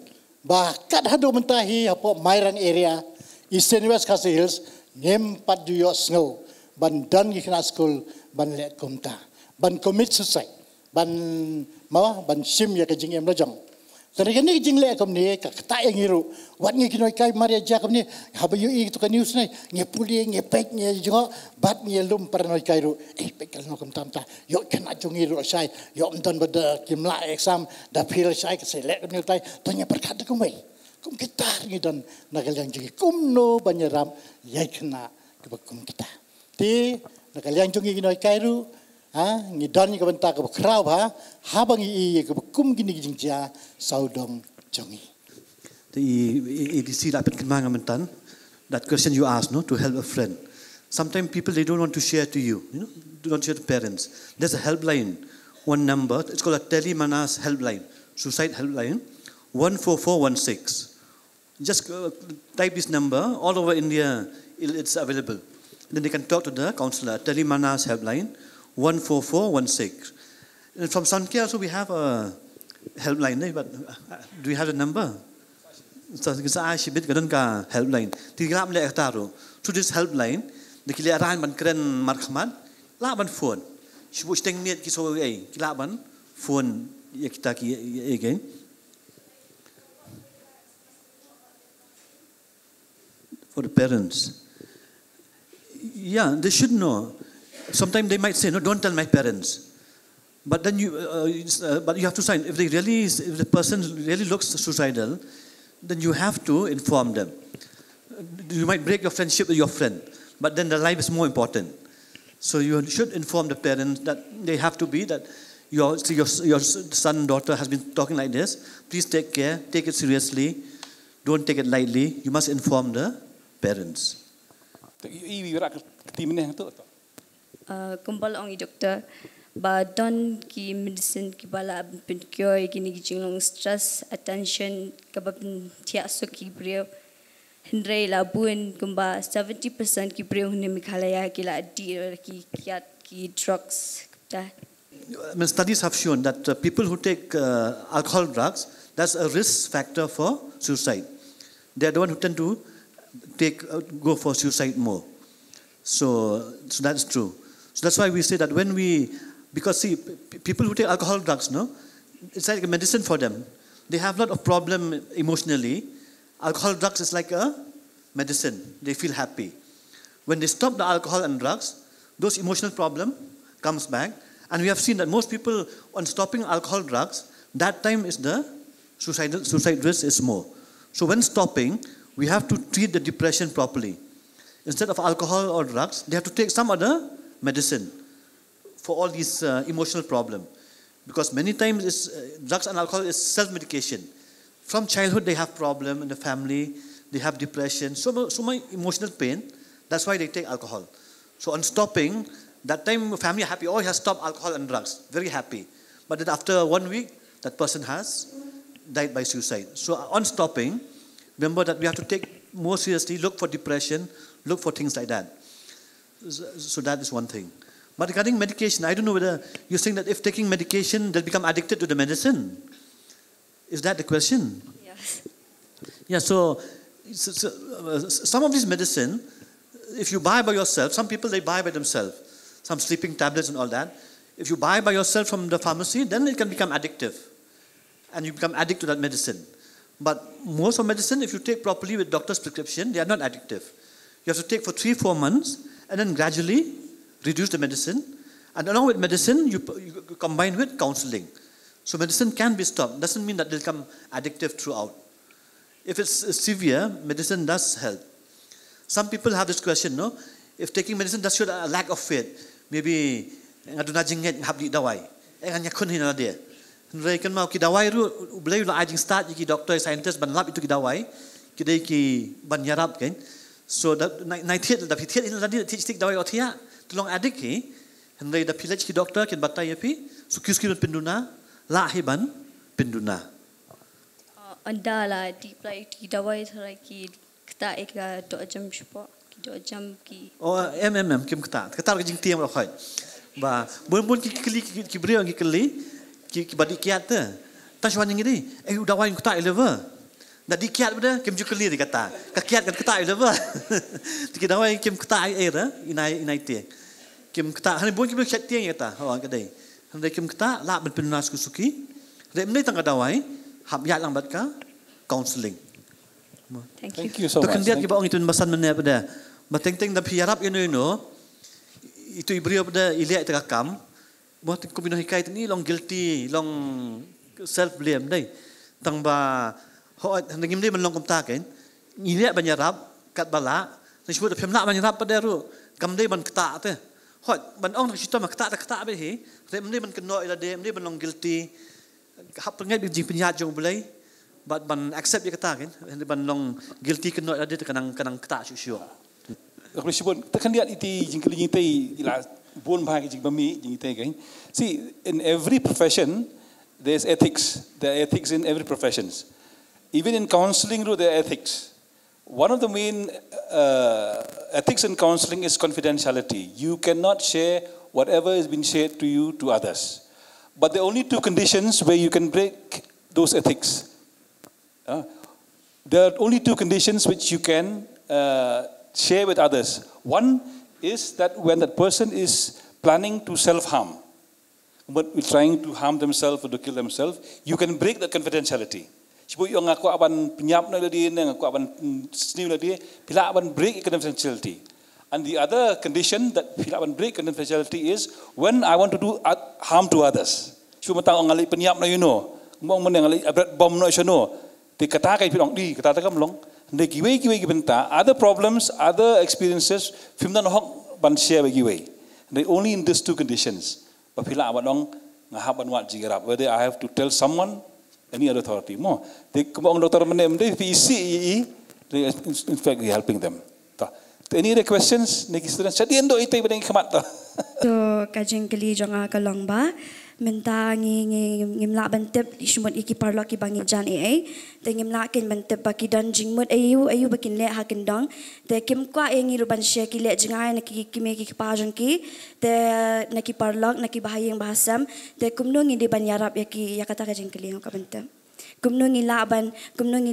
A: ba kat hado mentahi apo mairang area Eastern West Castle Hills ngem pat duyo snow ban dan ki kena school ban le komta ban commit suicide ban ban sim ya ke jing em lojong tadi kan ni jing le kom ni ka ta yang ngiru wat ngi kinoi kai maria ja kom ni habayu i tu kan news nai nge puli nge pek nge jo bat nge lum par noi kai ru pek kal no kom tam ta yo kena jong ngiru sai yo mton bada kimla exam da phil sai ke se le kom ni tai to nya perkat kom mai kom gitar ngi dan nagal yang jing kum no banyaram yai kena ke kum kita ti nagal yang jong ngi noi kai ru ngi dan ngi kabenta ka krau ha habang i ka kum gini jingja saudong jongi
F: the EDC dapat kemanga mentan that question you asked no to help a friend sometimes people they don't want to share to you don't share to parents there's a helpline one number it's called a Telemanas helpline suicide helpline 14416 just type this number all over India it's available then they can talk to the counselor Telemanas helpline 14416. And from Sankya also we have a helpline, but do you have the number? So I should be given a helpline. Through this helpline, the Kiliaran ban kren markman, laban phone. She was taking me at Kisaway, Kilaban, phone Yakitaki again. For the parents. Yeah, they should know. Sometimes they might say, no, don't tell my parents. But then but you have to sign. If the person really looks suicidal, then you have to inform them. You might break your friendship with your friend, but then the life is more important. So you should inform the parents that they have to be that your son and daughter has been talking like this. Please take care, take it seriously, don't take it lightly. You must inform the parents.
I: Kumpul orang doktor, badan ki medicine ki bala penkoi ki ni jinglong stress attention kabapin tiak so ki brio hendrai labun kumba 70% ki brio ni mikhalaya ki la di ki kiat ki drugs ta.
F: Studies have shown that people who take alcohol drugs, that's a risk factor for suicide. They are the one who tend to go for suicide more. So that's true. So that's why we say that because see, people who take alcohol drugs, no, it's like a medicine for them. They have a lot of problem emotionally. Alcohol drugs is like a medicine. They feel happy. When they stop the alcohol and drugs, those emotional problem comes back. And we have seen that most people on stopping alcohol drugs, that time is the suicide risk is more. So when stopping, we have to treat the depression properly. Instead of alcohol or drugs, they have to take some other medicine for all these emotional problems. Because many times drugs and alcohol is self-medication. From childhood, they have problem in the family, they have depression, so much emotional pain. That's why they take alcohol. So on stopping, that time family are happy, oh, he has stopped alcohol and drugs, very happy. But then after 1 week, that person has died by suicide. So on stopping, remember that we have to take more seriously, look for depression, look for things like that. So that is one thing. But regarding medication, I don't know whether you're saying that if taking medication, they'll become addicted to the medicine. Is that the question?
I: Yes.
F: Yeah, so some of these medicine, if you buy by yourself, some people they buy by themselves, some sleeping tablets and all that. If you buy by yourself from the pharmacy, then it can become addictive. And you become addicted to that medicine. But most of medicine, if you take properly with doctor's prescription, they are not addictive. You have to take for 3-4 months and then gradually reduce the medicine. And along with medicine, you combine with counseling. So medicine can be stopped. Doesn't mean that they'll become addictive throughout. If it's severe, medicine does help. Some people have this question, no? If taking medicine, does show a lack of faith? Maybe, ngaduna jinget habdi dawai. Nyakun hina dia. Kan mau ki dawai ru ulai la ajing start ki doctor scientist ban lab itu ki dawai. Ki dei ki ban yarap kan. So nai thiet da thiet in la dia thiet dawai othia. Tolong adik ki. Hendai da pilaj ki doctor kin batai yapi. Sukis ki penduna la hiban penduna.
I: Anda lah di play di dawai tharai ki kita eka do jam siapa do jam ki
F: Oh, kim kata ke jing tiang khoi. Ba, bun ki brio ki ki badi kiat te. Ta shwan ngi di. Udah wain kata level. Dak di kiat beda kim jukeli di kata. Ka kiat kan kata level. Ti dah wain kim kata era inai te. Kim kata hani bun ki brio chat tiang kata. Ho ka dei. Hani kim kata la ben penas kusuki. Dei mni tang ka dawai hab yat lang bat ka counseling.
I: Thank you
D: so much.
F: Terkendiat kita orang itu masan mana pada, mateng-teng dan piarap itu ibrio pada iliak terakam, buat kombinasi hikai ini long guilty, long self blame deh, tang ba, hangim dia melong komtaken, iliak banyarap kat bala, nisbut pemnak banyarap pada ru, kam dia ban ketak tu, ban orang nak cerita mak ketak behi, dia ban kena ila dia ban long guilty, hap pengai bijing penyat jong belai. Ban accept dia kata kan, ban long guilty kena ada kanang ketak syuk.
D: Kalau sebut tekan dia iti jingkeli jingtai ila bon bahagi jing bami jingtai kan. See, in every profession there's ethics. There are ethics in every professions. Even in counseling there are ethics. One of the main ethics in counseling is confidentiality. You cannot share whatever has been shared to you to others. But there are only two conditions where you can break those ethics. There are only two conditions which you can share with others. One is that when that person is planning to self-harm, but trying to harm themselves or to kill themselves, you can break that confidentiality. Sebab yang aku akan penyap na dia, yang aku akan sniu na dia, bila akan break confidentiality. And the other condition that bila akan break confidentiality is when I want to do harm to others. Cuma tahu ngalih penyap na mau mengalih bom na isono. Dikata kai pilong di kata kam long de giwe benta other problems other experiences film dan hok ban share giwe they only in these two conditions papila abadong ngahap ban wat jigarap whether I have to tell someone any other authority mo de kumong doktor menem de PC they in fact we helping them ta any other questions neki students jadi endo itu bedeng khamat ta
J: to kajing kali jonga kalong ba menta ngimla bantep ismut iki parlo ki bangi jan te ngimla kin bantep baki dan jingmut ayu bakin le hakin dong te kim kwa ngi ruban she ki le jingai naki ki me ki pajon ki te naki parlok naki bahayeng bahasam te kumno ngi di banyarap ya kata kajing kali ka bantep kumno ngi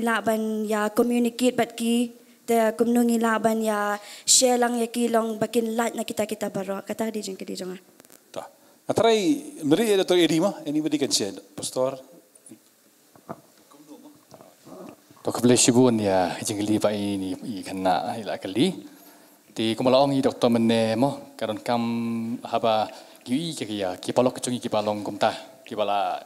J: laban ya communicate bat ki te kumno ngi laban ya share lang ya ki long bakin lat na kita baro kata di jing kali jonga.
D: Atrai meri Dr. Edima, anybody can share, Pastor.
B: Dok boleh sibun ya jengli pai ni kena ila kali. Ti kumalaong i Dr. Mene mo karon kam haba giwi ya kipalok kecungi kipalong kumta kipala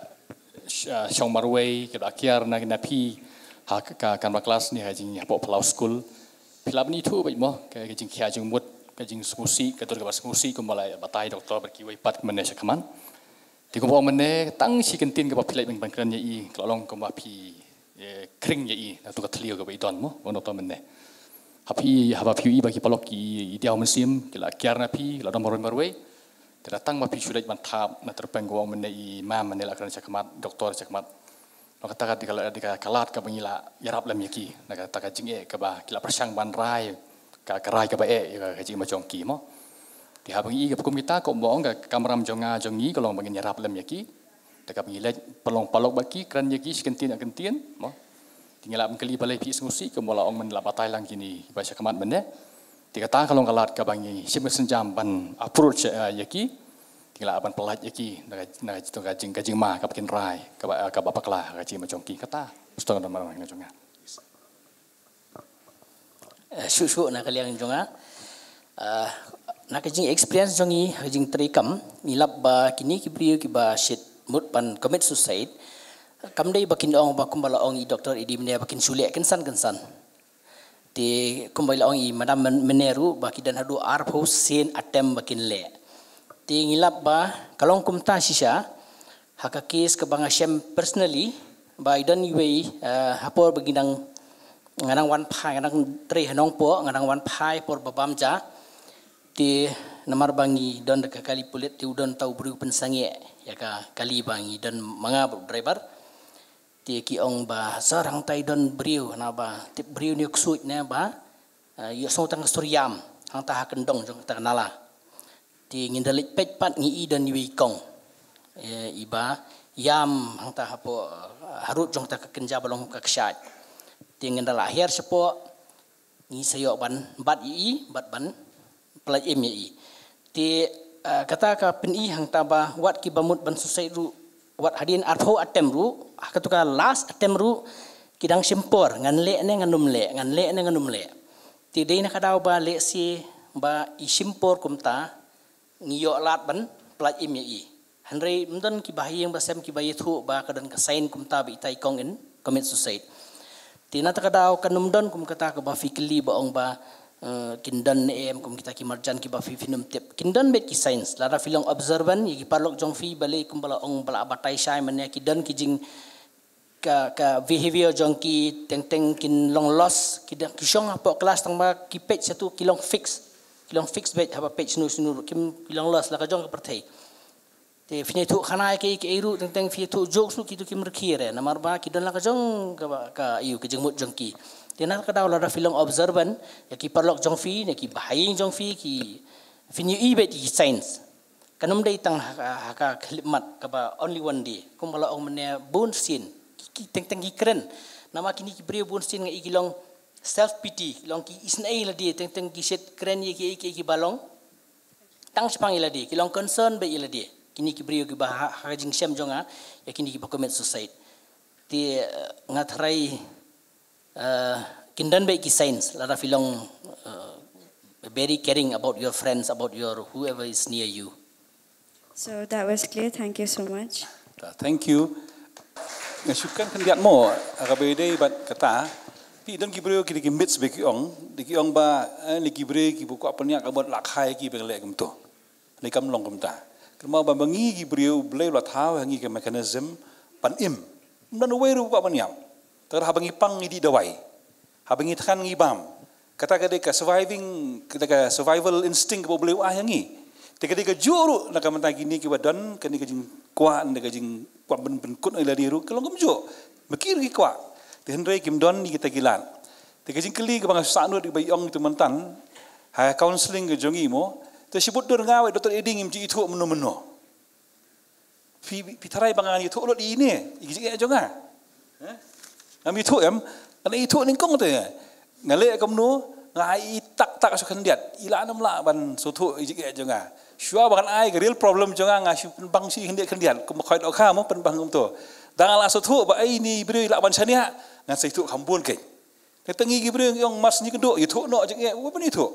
B: Shong Marway kipala kiar na pi ha kan kelas ni hajing hapo Palau School. Pilap ni tu baik mo ka jing kia jing mut kajing skusi katur kabas skusi kumbalai batai doktor berkiwai pat kemana sekaman di kumpul mana tang si kentin kabap pilai bangkran ya i kelolong kumba pi kering ya i natu katliu kabap idon mo doktor mana hapi haba pi bagi palok i ideal musim kila kiarna pi kila domor marway datang ma pi sudah mantap na terpeng gua mana i mam mana lakran sekamat doktor sekamat nak kata di kalat kabangila yarap lam yaki nak kata kajing kabah kila persang ban rai karai ka bae ka ji ma jong ki mo ti ha bangi ka kum kita ko mong ka kamram jonga jongi ko long bangin yarap lem yaki ta ka bangi le pelong palok baki kran yaki sekentin mo tinggal am kali balai pi sengusi ko mola ong men la batai lang kini ba sakamat menne ti kata kalong kalat ka bangi sim senjam ban approach yaki tinggal aban pelat yaki na jitu ka jing ma ka bakin rai ka bapaklah ka ji ma jong ki kata stong na marang jonga
E: Susu nak kalian jonga, nak kajing experience jongi kajing terikam nilap ba kini kibriu kiba shit mut pan commit suicide, kam dai bakin ong ba kumbala ong i doktor idi mene bakin suliak kensan, di kumbala ong i madam meneru baki dan hadu arpo sen atem bakin le, di nilap ba kalong kumta sisa, haka case kebanga shem personally ba idan iwei hapor baginang nganang wan pai nganang tri hanong po nganang wan pai por babam ja ti namar bangi don ka kali pulit ti udon tau bru pensangi ya ka kali bangi dan manga driver Ti ki ong ba sarang tai don briu na ba ti briu ni ksut ne ba yo so tang suryam hang ta kendong jong ta nala. Ti ngindalit pet pat ngi i don wi kong. Iba yam hang ta hapo harut jong ta kenja balong ka ksat. Ti ngindal akhir sepo ngi sayo ban bat i bat ban pelaj im i. Ti kata ka pen i hang ta ba wat ki bamut ban susai ru wat hadin artho atem ru katuka last atem ru kidang simpor ngan le ne nganum le ngan le ne nganum le ti dei na kadau ba le si ba I simpor kumta ngiyo lat ban pelaj im i hanrei mdon ki bahiyang ba sem ki bayi thu ba kadan ka sain kumta bi tai kong in commit suicide ti na ta kadau kanum don kum kata ka ba fikli ba ong ba kindan em kum kita ki marjan ki ba fi finum tip kindan bet ki science lara filong observant yi parlok jong fi bale kum bala ong bala batai sai man ki dan ki jing ka behavior jong ki teng kin long loss ki shong apo kelas tang ba ki page satu kilong fix bet haba page nu kim kilong loss la ka jong ka perthai te fine tu khana ki eru teng fi tu jokes nu ki tu kim rekhire na marba ki dan la ka jong ka yu ki jengmut jong ki Tiana kadau lara film observant ya ki parlok jong fi ne ki bahaying jong fi ki finyu ibet ki science kanum dei tang haka khlimat ka ba only one day kum bala ong mene bone sin ki teng ki kren nama kini ki brio bone sin ngai kilong self pity long ki isnai la di teng ki set kren ye ki balong tang sepang ila di kilong concern be ila di kini ki brio ki ba hajing sem jonga ya kini ki ba commit suicide ti ngatrai kindan baik ki science lara filong very caring about your friends about your whoever is near you.
J: So that was clear. Thank you so much.
D: Thank you. Ngasukan kan lihat mo agabede bat kata pi dan ki brio ki mits be ki ong ba ni ki bre ki buku apa ni akabot lakhai ki be lek kumto. Ni kam long kumta. Kema ba bangi ki brio ble la thau hangi ke mechanism pan im. Dan weru ko apa niam. Ter habangi pang di dawai, habangi tkan ngibam. Kata ka surviving, kata survival instinct boleh ayangi. Teka juru nak kamanta gini ki badan kani kajing kuat nak kajing kuat ben kun ila diru kalau ngumjo. Mikir ki kuat. Tihendrai kim don ni kita gilan. Teka jing keli ke bang sanu di bayong itu mentan. Ha counseling ke jongi mo. Tersebut dur ngawe Dr. Eding imji itu meno. Pi tarai bangan itu lo di ini. Igi jonga. Kami itu karena itu ningkong tu ya, ngalek kamu ngai tak sukan diat, ilah nam lah ban suatu ijik aja Shua bahkan ai real problem jangan ngasih penbang si hendak kendiat, kamu kau kamu penbang tu. Dangan lah suatu bah ini beri ilah ban sania, ngasih itu kampun ke. Ketengi beri yang mas ni kedua itu no ijik apa ni itu?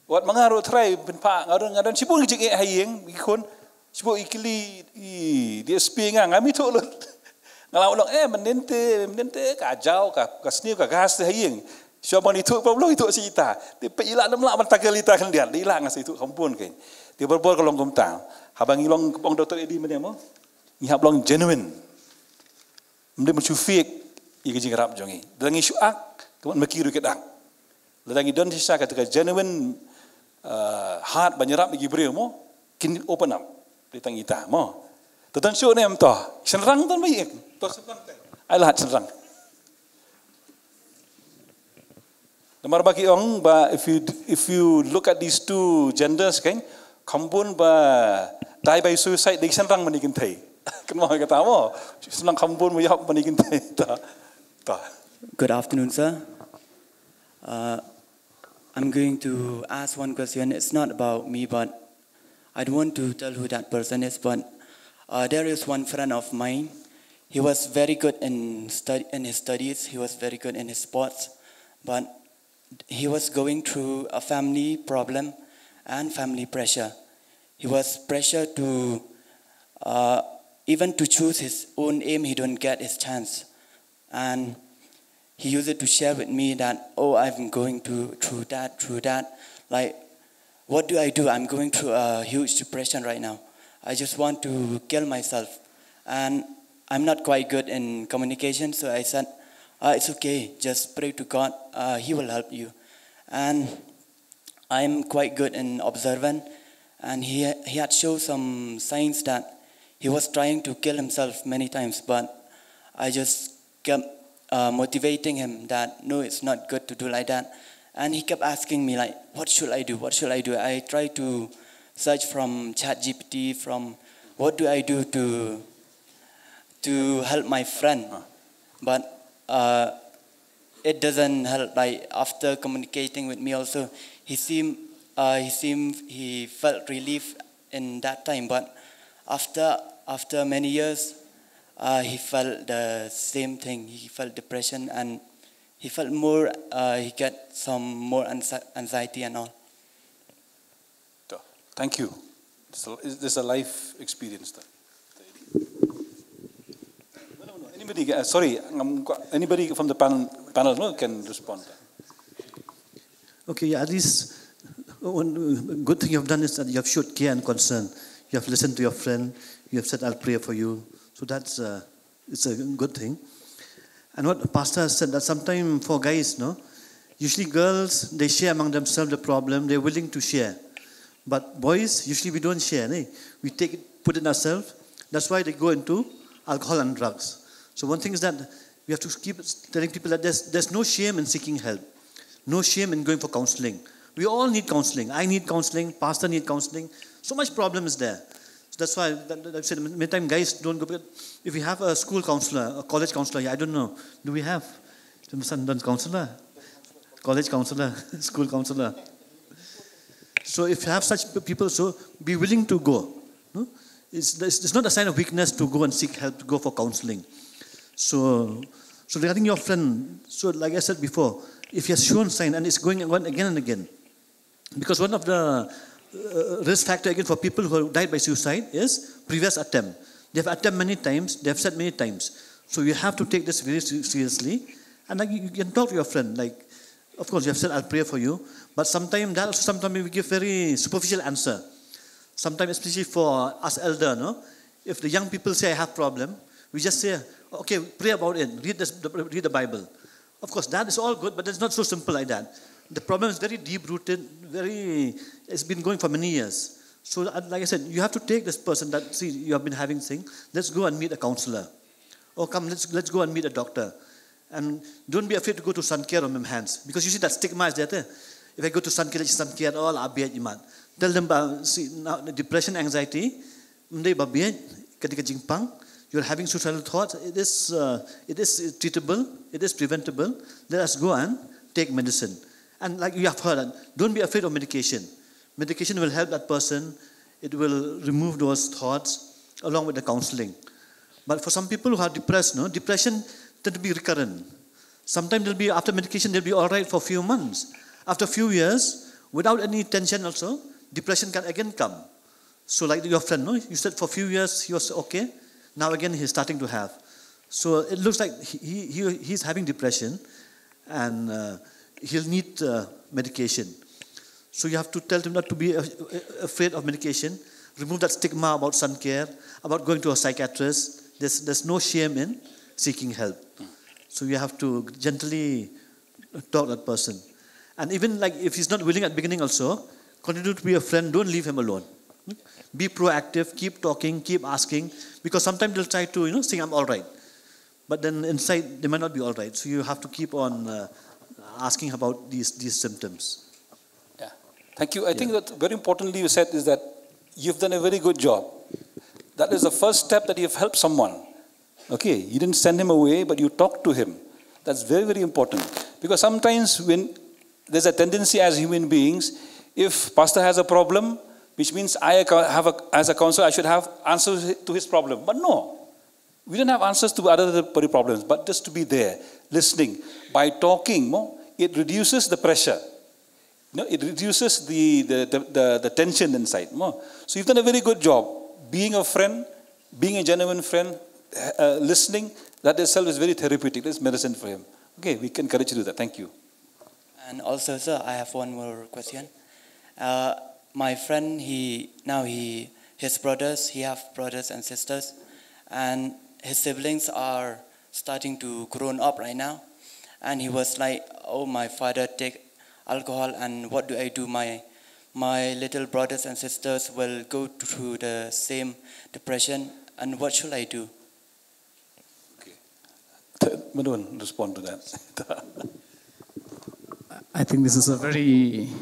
D: Wat mengaruh try penpak ngaran sibuk ijik hayeng, ikon sibuk ikili dia spingan kami tu lo. Kalau orang menente kajau kasni gas hayeng siapa ni itu problem itu cerita tapi ilah nam lah mentakalita kan dia ilah ngasih itu kampun kan dia berbor kalau ngomtang habang ilong kepong Dr. Edi mana mo ngihap long genuine mende mencufik igi jingrap jongi dangi syuak kemudian mekiru kedang dangi don sisa ketika genuine heart banyerap igi brio mo kin open up di tang ita mo Tuan syuk ni amtoh, senrang tuan baik. Tuan senrang tu. Alah senrang. Nomor bagi orang, if you look at these two genders, kan, kampun ba die by suicide, dia senrang manikin thai. Kenapa kata mo? Senrang kampun muyap manikin thai. Ta.
K: Good afternoon, sir. I'm going to ask one question. It's not about me, but I don't want to tell who that person is, but there is one friend of mine. He was very good in his studies. He was very good in his sports, but he was going through a family problem and family pressure. He was pressured to even to choose his own aim. He don't get his chance, and he used to share with me that, oh, I'm going through that. Like, what do I do? I'm going through a huge depression right now. I just want to kill myself. And I'm not quite good in communication, so I said, it's okay, just pray to God, He will help you. And I'm quite good in observant, and he had shown some signs that he was trying to kill himself many times, but I just kept motivating him that no, it's not good to do like that. And he kept asking me like, what should I do? What should I do? I tried to search from ChatGPT, from what do I do to help my friend. But it doesn't help. Like after communicating with me also, he felt relief in that time. But after many years, he felt the same thing. He felt depression and he felt more, he got some more anxiety and all.
D: Thank you. This is a life experience. Anybody, anybody from the panel can respond.
F: Okay, at least one good thing you have done is that you have showed care and concern. You have listened to your friend. You have said, I'll pray for you. So that's it's a good thing. And what Pastor has said, that sometimes for guys, usually girls, they share among themselves the problem. They're willing to share. But boys, usually we don't share. We take it, put it in ourselves. That's why they go into alcohol and drugs. So one thing is that we have to keep telling people that there's no shame in seeking help. No shame in going for counseling. We all need counseling. I need counseling. Pastor need counseling. So much problem is there. So that's why I said many times guys don't go. If we have a school counselor, a college counselor, I don't know. Do we have? Counselor? College counselor, school counselor. So if you have such people, so be willing to go. No? It's not a sign of weakness to go and seek help, to go for counseling. So regarding your friend, so like I said before, if he has shown sign and it's going on again and again, because one of the risk factor again for people who have died by suicide is previous attempt. They have attempted many times, they have said many times. So you have to take this very seriously. And like you can talk to your friend, like, of course you have said, I'll pray for you. But sometimes we give very superficial answer. Sometimes, especially for us elder, if the young people say I have problem, we just say, okay, pray about it, read the Bible. Of course, that is all good, but it's not so simple like that. The problem is very deep-rooted, it's been going for many years. So, like I said, you have to take this person that, see, you have been having things, let's go and meet a counselor. Or come, let's go and meet a doctor. And don't be afraid to go to sun care or hands. Because you see that stigma is there. If I go to sun care, all abiyat iman. Tell them, see, now, depression, anxiety, you're having suicidal thoughts, it is treatable, it is preventable. Let us go and take medicine. And like you have heard, don't be afraid of medication. Medication will help that person. It will remove those thoughts along with the counseling. But for some people who are depressed, depression tend to be recurrent. Sometimes after medication, they'll be all right for a few months. After a few years, without any tension also, depression can again come. So like your friend, you said for a few years he was okay. Now again he's starting to have. So it looks like he's having depression and he'll need medication. So you have to tell him not to be afraid of medication. Remove that stigma about sun care, about going to a psychiatrist. There's no shame in seeking help. So you have to gently talk to that person. And even like if he's not willing at the beginning also, continue to be a friend, don't leave him alone. Be proactive, keep talking, keep asking, because sometimes they'll try to, saying I'm all right. But then inside, they might not be all right. So you have to keep on asking about these symptoms.
D: Yeah. Thank you. I think that very importantly you said is that you've done a very good job. That is the first step that you've helped someone. Okay, you didn't send him away, but you talked to him. That's very, very important. Because sometimes when there's a tendency as human beings, if pastor has a problem, which means as a counselor, I should have answers to his problem. But no, we don't have answers to other problems, but just to be there, listening. By talking, it reduces the pressure. It reduces the tension inside. So you've done a very good job. Being a friend, being a genuine friend, listening, that itself is very therapeutic. That's medicine for him. Okay, we can encourage you to do that. Thank you.
K: And also, sir, I have one more question. My friend, his brothers, he have brothers and sisters, and his siblings are starting to grown up right now. And he was like, oh, my father take alcohol, and what do I do? My little brothers and sisters will go through the same depression, and what should I do?
D: Okay. Madun respond to that.
G: I think this is a very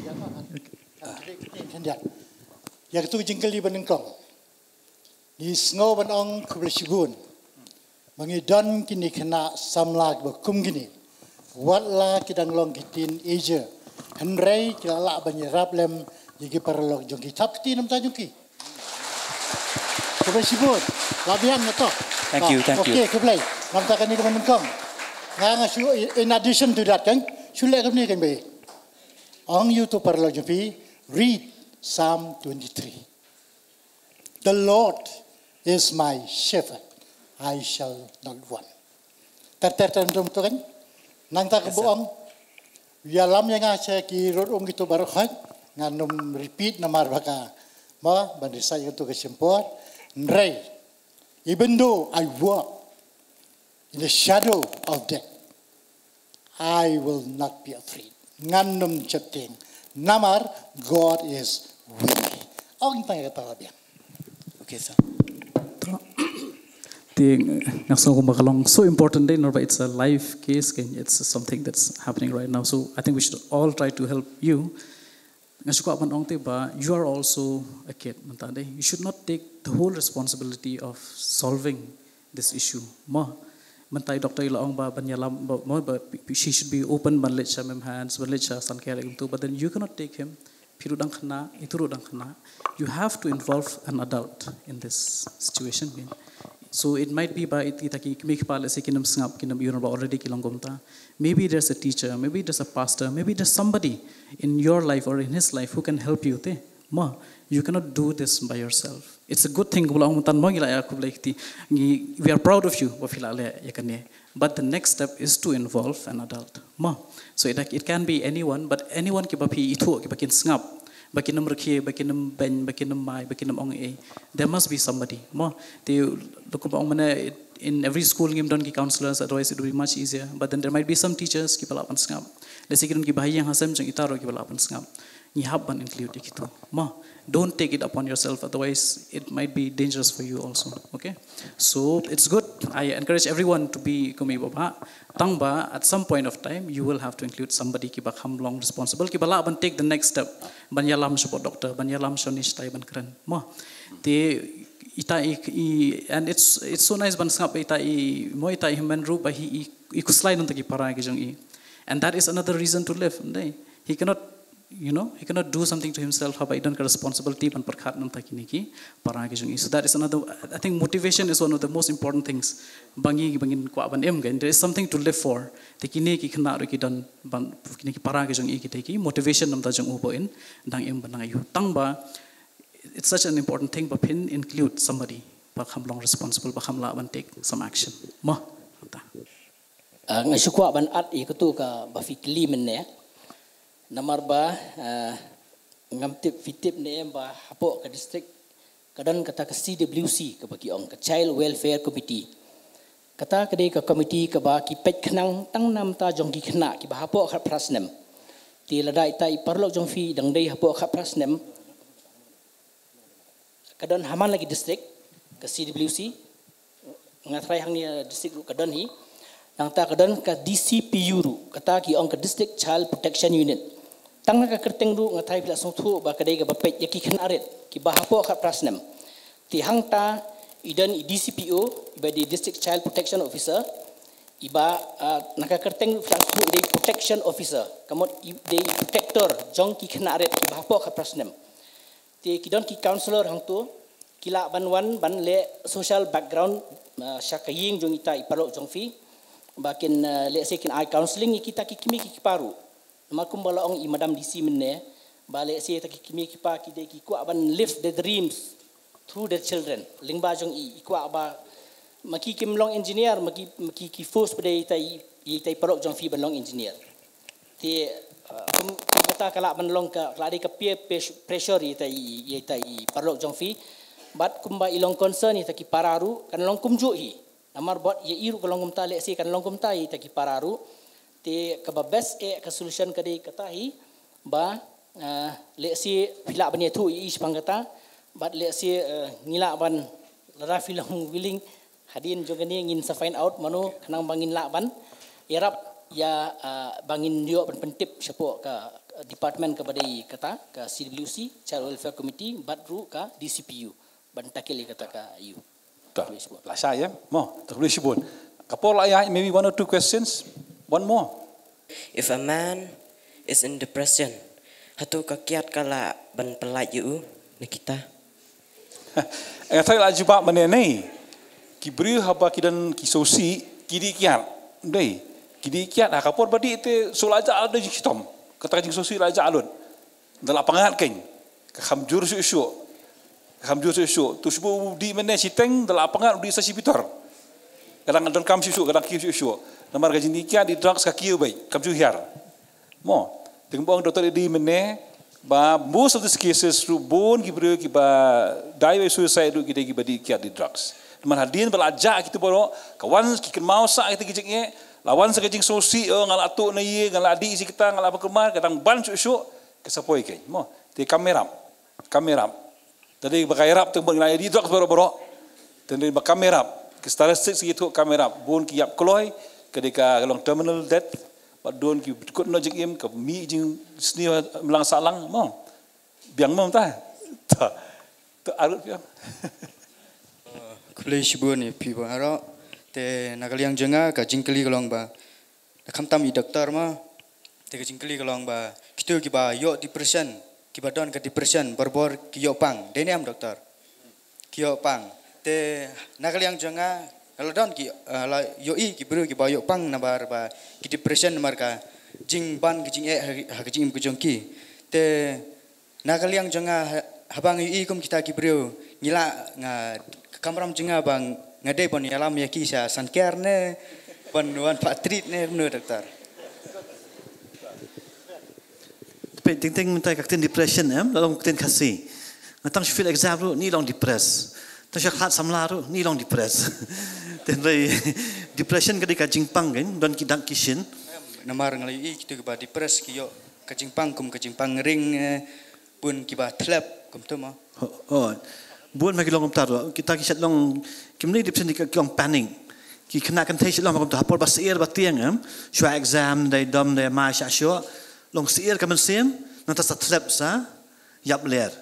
A: yang tu jengkeli benengkong di snow benong kublishibun mangidon kini kena samlag bakum gini watla kidang long kitin Asia henrei kilala banyerap lem jigi paralog jongki tap kiti nam ta jongki kublishibun labian to.
K: Thank you.
A: Okay, kublai nam ta kani benengkong nga shu in addition to that kan shule kami kan be ong you to paralog jongki read Psalm 23. The Lord is my shepherd, I shall not want. Tertentu tu kan, nang tak kebuang, yalam yang aja ki rot gitu baru kan, nganum repeat namar baka, ma bandisa itu kesimpor, nrei. Even though I walk in the shadow of death, I will not be afraid. Nganum chatting, namar God is with me. Ang tanya kata biang.
K: Okay, sir.
G: So important day, but it's a live case. It's something that's happening right now. So I think we should all try to help you. You are also a kid. You should not take the whole responsibility of solving this issue. Dr. Ilaong ba banyalam ba she should be open banlet siya hands banlet siya san kaya itu, but then you cannot take him pirudang kana iturudang kana. You have to involve an adult in this situation. So it might be by itaki make policy kinam sngap kinam you know already kilongomta. Maybe there's a teacher, maybe there's a pastor, maybe there's somebody in your life or in his life who can help you. You cannot do this by yourself. It's a good thing. We are proud of you. But the next step is to involve an adult. So it can be anyone, but anyone there must be somebody. In every school, counselors, otherwise it will be much easier. But then there might be some teachers keep up and snap. Let's say include don't take it upon yourself, otherwise it might be dangerous for you also. Okay, so it's good. I encourage everyone to be tangba. At some point of time, you will have to include somebody ki bakham long responsible ki bala ban take the next step. Banyalam support doctor, banyalam shonish tai ban kran. And it's so nice ban skap itai human ru ba hi ikuslai nang taki para ki jong i. And that is another reason to live. He cannot, he cannot do something to himself. How I don't get responsibility and perkhat nam takiniki paragi jungi. So that is another. I think motivation is one of the most important things. Bangi bangin ko aban em gan. There is something to live for. Tikini ki khna ro ki dan ban kini ki paragi jungi ki teki motivation nam ta jung upo in dang em ban ayu tangba. It's such an important thing. But pin include somebody. Bakham long responsible. Bakham la ban take some action. Ma.
E: Ngasukwa ban at ikutu ka bafikli menne. Namar ba ngamtip fitip ne ba hapo ka district kadan kata ka CWC ka bagi ong ka Child Welfare Committee kata kadai ka committee ka ba ki pet khnang tang nam ta jong ki khna ki ba hapo kha prasnem ti ladai tai parlok jong fi dang dei hapo kha prasnem kadan haman lagi district ka CWC ngatrai hang ni district kadan hi nang ta kadan ka DCPU ru kata ki ong ka district child protection unit tang ka kerteng ru ngatai bila song thu ba kadai ga bapet yaki khanaret ki ba hapo kha prasnem ti hang ta idan DCPO iba di district child protection officer iba naka kerteng flang thu di protection officer kamot di protector jong ki khanaret ki ba hapo kha prasnem ti kidon ki counselor hang tu kila banwan ban le social background syakaying jong ita ipalo jong fi bakin let's say kin I counseling kita kimi ki paru makum bala ong I madam DC menne ba let's say ta kimi ki pa ki de ki kwa ban live the dreams through the children lingba jong I kwa ba maki kim long engineer maki ki force bade tai parok jong fi ban long engineer ti kata kala ban long ka kladi ka peer pressure tai parok jong fi bat kumba ilong concern ta ki pararu kan long kumju hi amar bot ye iru kalong kumta le si kan long kumta i ta ki pararu te ka ba best ka solution ka dei kata hi ba le si phila bani thu I pangata but le si ngila ban lara film willing Hadin juga ni ingin sa find out manu kanang bangin laban. Irap ya bangin dia penpentip siapa ke department kepada kata ke CWC Child Welfare Committee badru ke DCPU bantakili kata ke you.
D: Dah. Lah saya mo tak boleh sebut. Kapol ayah maybe 1 or 2 questions. One more.
L: If a man is in depression, hatu kakiat kala ban pelaj you Nikita.
D: Saya lah jumpa mana ni? Kibri haba kidan kisosi kidi kiat. Dei. Kidi kiat kapol badi itu sulaja ada jitom. Kata jing sosi raja alun. Dalam pangat keng. Khamjur su. Khamjur su. Tu sebu di mana siteng dalam pangat di sasi pitor. Kadang kadang kam su, kadang kiu su. Namar gaji nikia di drugs kakiu baik. Kamju hiar. Mo. Tengok doktor di mana ba most of these cases through bone kibri kiba die by suicide kita kiba di kiat di drugs. Namar hadin belajak kita boro kawan kiken mau sa kita kijeknya lawan sekejing sosi ngal atuk na ye ngal adi isi kita ngal apa kemar kadang ban su kesapoi ke mo te kamera tadi bakairap tu bang di drugs boro tadi kamera ke statistik segitu kamera bone kiap kloi ketika long terminal death padon ki kut no jing ke mi jing sni melang salang mo biang mo ta arut biang
M: kulai shibun pi baro te nagaliang jenga ka jingkeli kalong ba khamtam I doktor ma te ka jingkeli kalong ba kitu ki ba yo depression ki ba don ka depression borbor ki yo pang dene am doktor ki yo pang te nagaliang jenga kalau don ki la yo I ki bru ki ba yo pang na bar ba ki depression mar ka jing ban ki jing ha ki jing ku jong ki te nagaliang jenga habang I kum kita ki bru ngila nga kamram jenga bang ngade pon yalam ya kisah sanker ne pon wan patrit ne benar doktor.
F: Ting minta kaktin depression lalu kaktin kasih. Ngatang feel exam tu ni long depress. Tang syakhat samla tu ni long depress. Dan depression ketika jingpang kan dan kidang kishin.
M: Namar ngalai kita kiba depress kiyo kajingpang kum kajingpang ring pun kiba tlap kum tu ma.
F: Oh. Buat magi long tar kita kisat long kimni depression ki long panic ki kena kan thai long kom ta hapol bas ir batiang shwa exam dai dom dai ma sha sho long sir kamen sem nanta satlap sa yap ler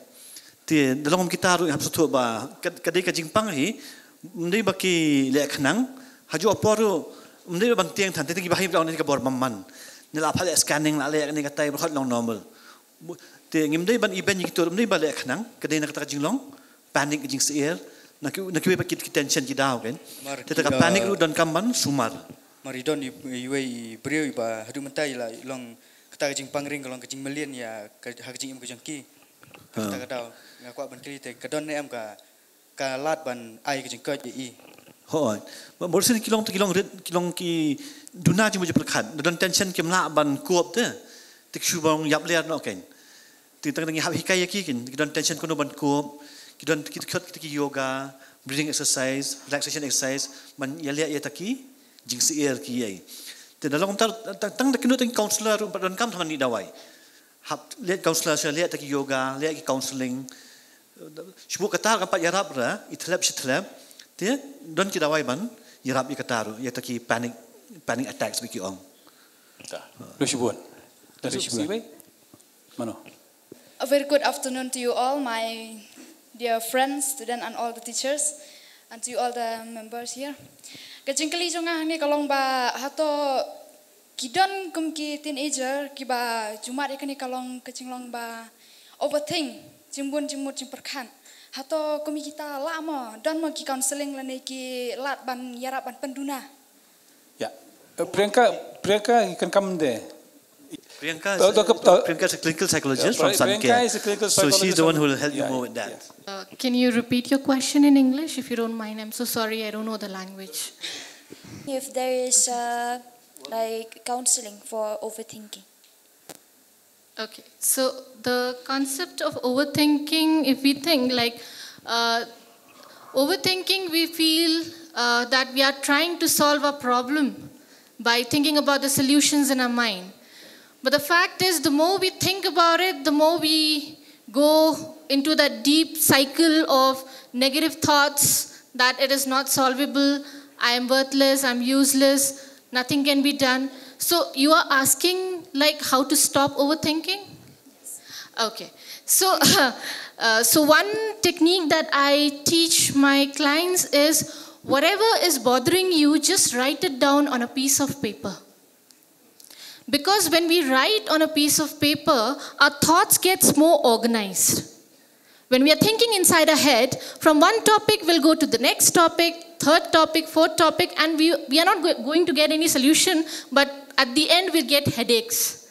F: ti dalam kita ru hab sutu ba kadai ka jingpang hi mdei baki le khnang haju aporu mdei ban tiang than te ki bahim long ni ka bor mamman ni la phale scanning la le ni ka tai khot long normal ti ngimdei ban event ki tur mdei ba le khnang kadai na ka jinglong panik jing seir nak pakit tension ki daw kan tetapi panik ru dan kamban sumar
M: mari don iwe breu ba hadu mentai la long kata jing pangring long jing melian ya ha jing im ku jangki kata daw ngakwa ban kli te kadon ne am ka lat ban ai ku jing ka I
F: ho bolsin kilong ki duna jing je perkhat dan tension kim la ban kuop te tik shubong yap ler no kan ti tang ngi hab hikai ki kin don tension kono ban kuop kita yoga, breathing exercise, relaxation exercise, man yalia ya taki, jing seir ki yai. Te dalam tang dak kenu tang counselor dan kam thaman ni dawai. Hab lihat counselor saya lihat taki yoga, lihat ki counseling. Shubu kata kam pat yarap ra, ithlap shithlap. Te don ki dawai ban yarap I kataru, ya taki panic attacks biki ong.
D: Ta. Lu shibun. Dari shibun. Mano.
N: A very good afternoon to you all, my dear friends, students, and all the teachers, and to all the members here. Kajingkali jonga ni kalong ba hato kidon kum ki teenager ki ba jumat ikani kalong kachinglong ba overthink jimbun jimut jimperkan hato kumi kita lama dan mo ki counseling lane ki lat ban yarap ban penduna.
D: Ya. Priyanka ikan kam de.
F: Priyanka is a clinical psychologist from Suncare. So she's the one who will help you more with that.
C: Can you repeat your question in English if you don't mind? I'm so sorry, I don't know the language.
H: If there is like counseling for overthinking.
C: Okay, so the concept of overthinking, if we think like overthinking, we feel that we are trying to solve a problem by thinking about the solutions in our mind. But the fact is, the more we think about it, the more we go into that deep cycle of negative thoughts, that it is not solvable, I am worthless, I'm useless, nothing can be done. So you are asking like how to stop overthinking? Okay. So, so one technique that I teach my clients is whatever is bothering you, just write it down on a piece of paper. Because when we write on a piece of paper, our thoughts gets more organized. When we are thinking inside our head, from one topic we'll go to the next topic, third topic, fourth topic, and we are not going to get any solution, but at the end we'll get headaches.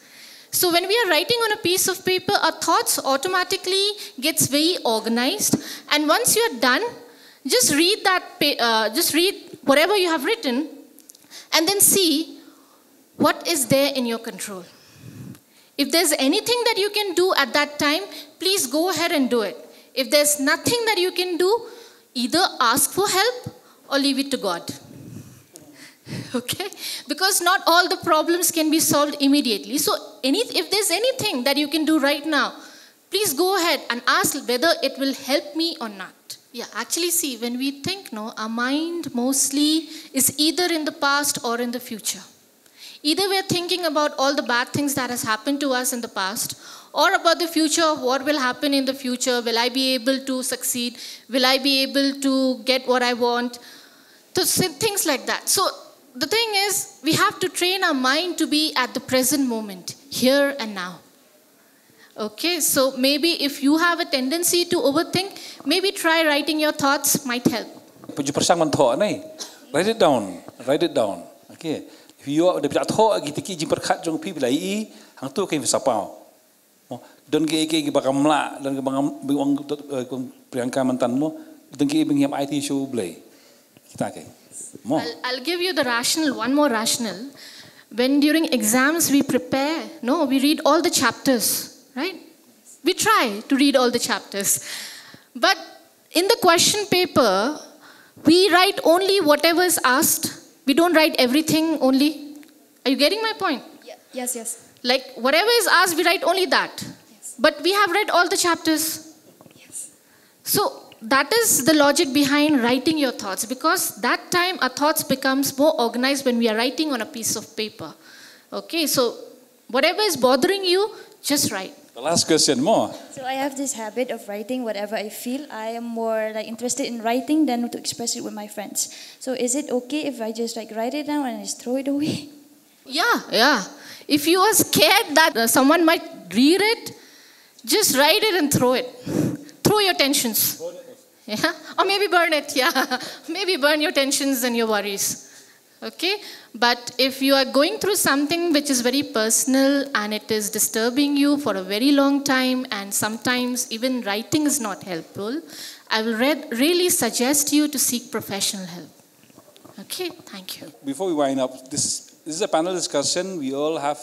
C: So when we are writing on a piece of paper, our thoughts automatically gets very organized. And once you are done, just read just read whatever you have written, and then see what is there in your control. If there's anything that you can do at that time, please go ahead and do it. If there's nothing that you can do, either ask for help or leave it to God. Okay? Because not all the problems can be solved immediately. So if there's anything that you can do right now, please go ahead and ask whether it will help me or not. Yeah, actually see, when we think, our mind mostly is either in the past or in the future. Either we're thinking about all the bad things that has happened to us in the past, or about the future, what will happen in the future, will I be able to succeed, will I be able to get what I want, so things like that. So the thing is, we have to train our mind to be at the present moment, here and now. Okay, so maybe if you have a tendency to overthink, maybe try writing your thoughts, might help.
D: Write it down, write it down. Okay. If you are the thought gitiki jimperkat jong people lai hang tu kain sapau. Don ge bakamla dan bang Priyanka mantan mo don ge bang yam IT show blay. Kita ke.
C: I'll give you the rationale, one more rationale. When during exams we prepare, we read all the chapters, right? We try to read all the chapters. But in the question paper, we write only whatever is asked. We don't write everything only. Are you getting my point?
N: Yeah. Yes.
C: Like whatever is asked, we write only that. Yes. But we have read all the chapters.
N: Yes.
C: So that is the logic behind writing your thoughts, because that time our thoughts becomes more organized when we are writing on a piece of paper. Okay, so whatever is bothering you, just write.
D: The last question more.
H: So I have this habit of writing whatever I feel. I am more interested in writing than to express it with my friends. So is it okay if I just write it down and just throw it away?
C: Yeah. If you are scared that someone might read it, just write it and throw it. Throw your tensions. Yeah? Or maybe burn it, yeah. Maybe burn your tensions and your worries. Okay? But if you are going through something which is very personal and it is disturbing you for a very long time, and sometimes even writing is not helpful, I will really suggest you to seek professional help. Okay? Thank you.
D: Before we wind up, this is a panel discussion. We all have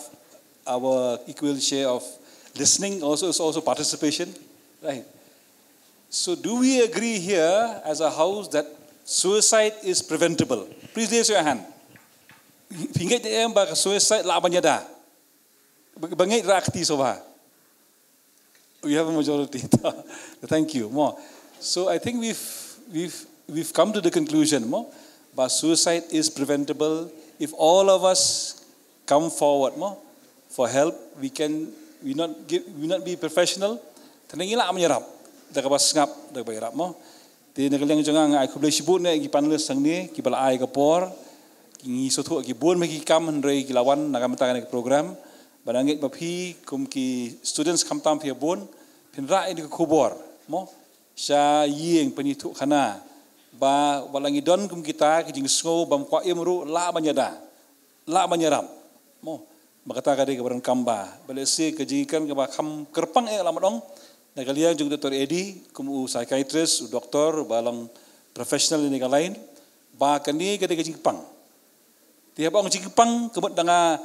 D: our equal share of listening, also participation, right? So do we agree here as a house that suicide is preventable? Please raise your hand. Pingat yang bak suicide la banyada. Bangai rakti soba. We have a majority. Thank you. More. So I think we've come to the conclusion. More, but suicide is preventable if all of us come forward. More for help. We not be professional. Tenangila menyerap. Dakabas ngap dakbayarap mo. Di nagalang jangang ay kublay sibun na ipanelis sang ni kibala ay kapor kingi sotu kibun magi kam hendrai kilawan nagamatakan ke program barangit bapi kum ki students kam tam pia bun pinra ini ke kubor mo sya yeng penitu kana ba walangi don kum kita kijing sko bam kwa imru la banyaram mo makata kade ke barang kamba balesi kejikan ke ba kam kerpang lamadong Nagaliang juga Dr. Eddie, kumu psychiatrist, doktor, balang profesional ini lain, bahkan ni kita kecing pang. Tiap orang kecing pang kebut dengan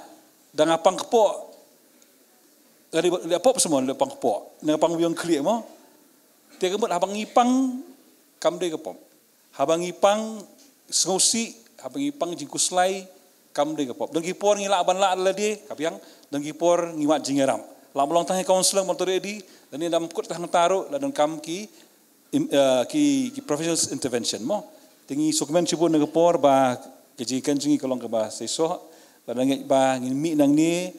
D: pang kepo, dari apa semua dari pang kepo, dengan pang biang clear mo. Tiap kebut habang ipang kam de kepom, habang ipang sengosi, habang ipang jingkuslai kam de kepom. Dengki por ngila aban la adalah dia, kapiang dengki por ngimat jingeram. Lam long tang kaunselor Dr. Eddie. Dan ini dalam kut tang taruh dan kam ki professional intervention mo Tingi dokumen sibuk negapor ba kejikan jingi kalong ke ba seso ba nangit ba ngin mi nang ni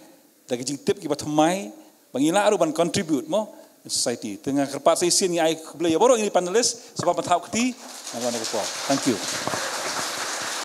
D: da kejing tip ki ba thamai bangila aru ban contribute mo society. Tengah kerpat sesi ni ai bela ya borok ini panelis sebab tahu keti negapor. Thank you.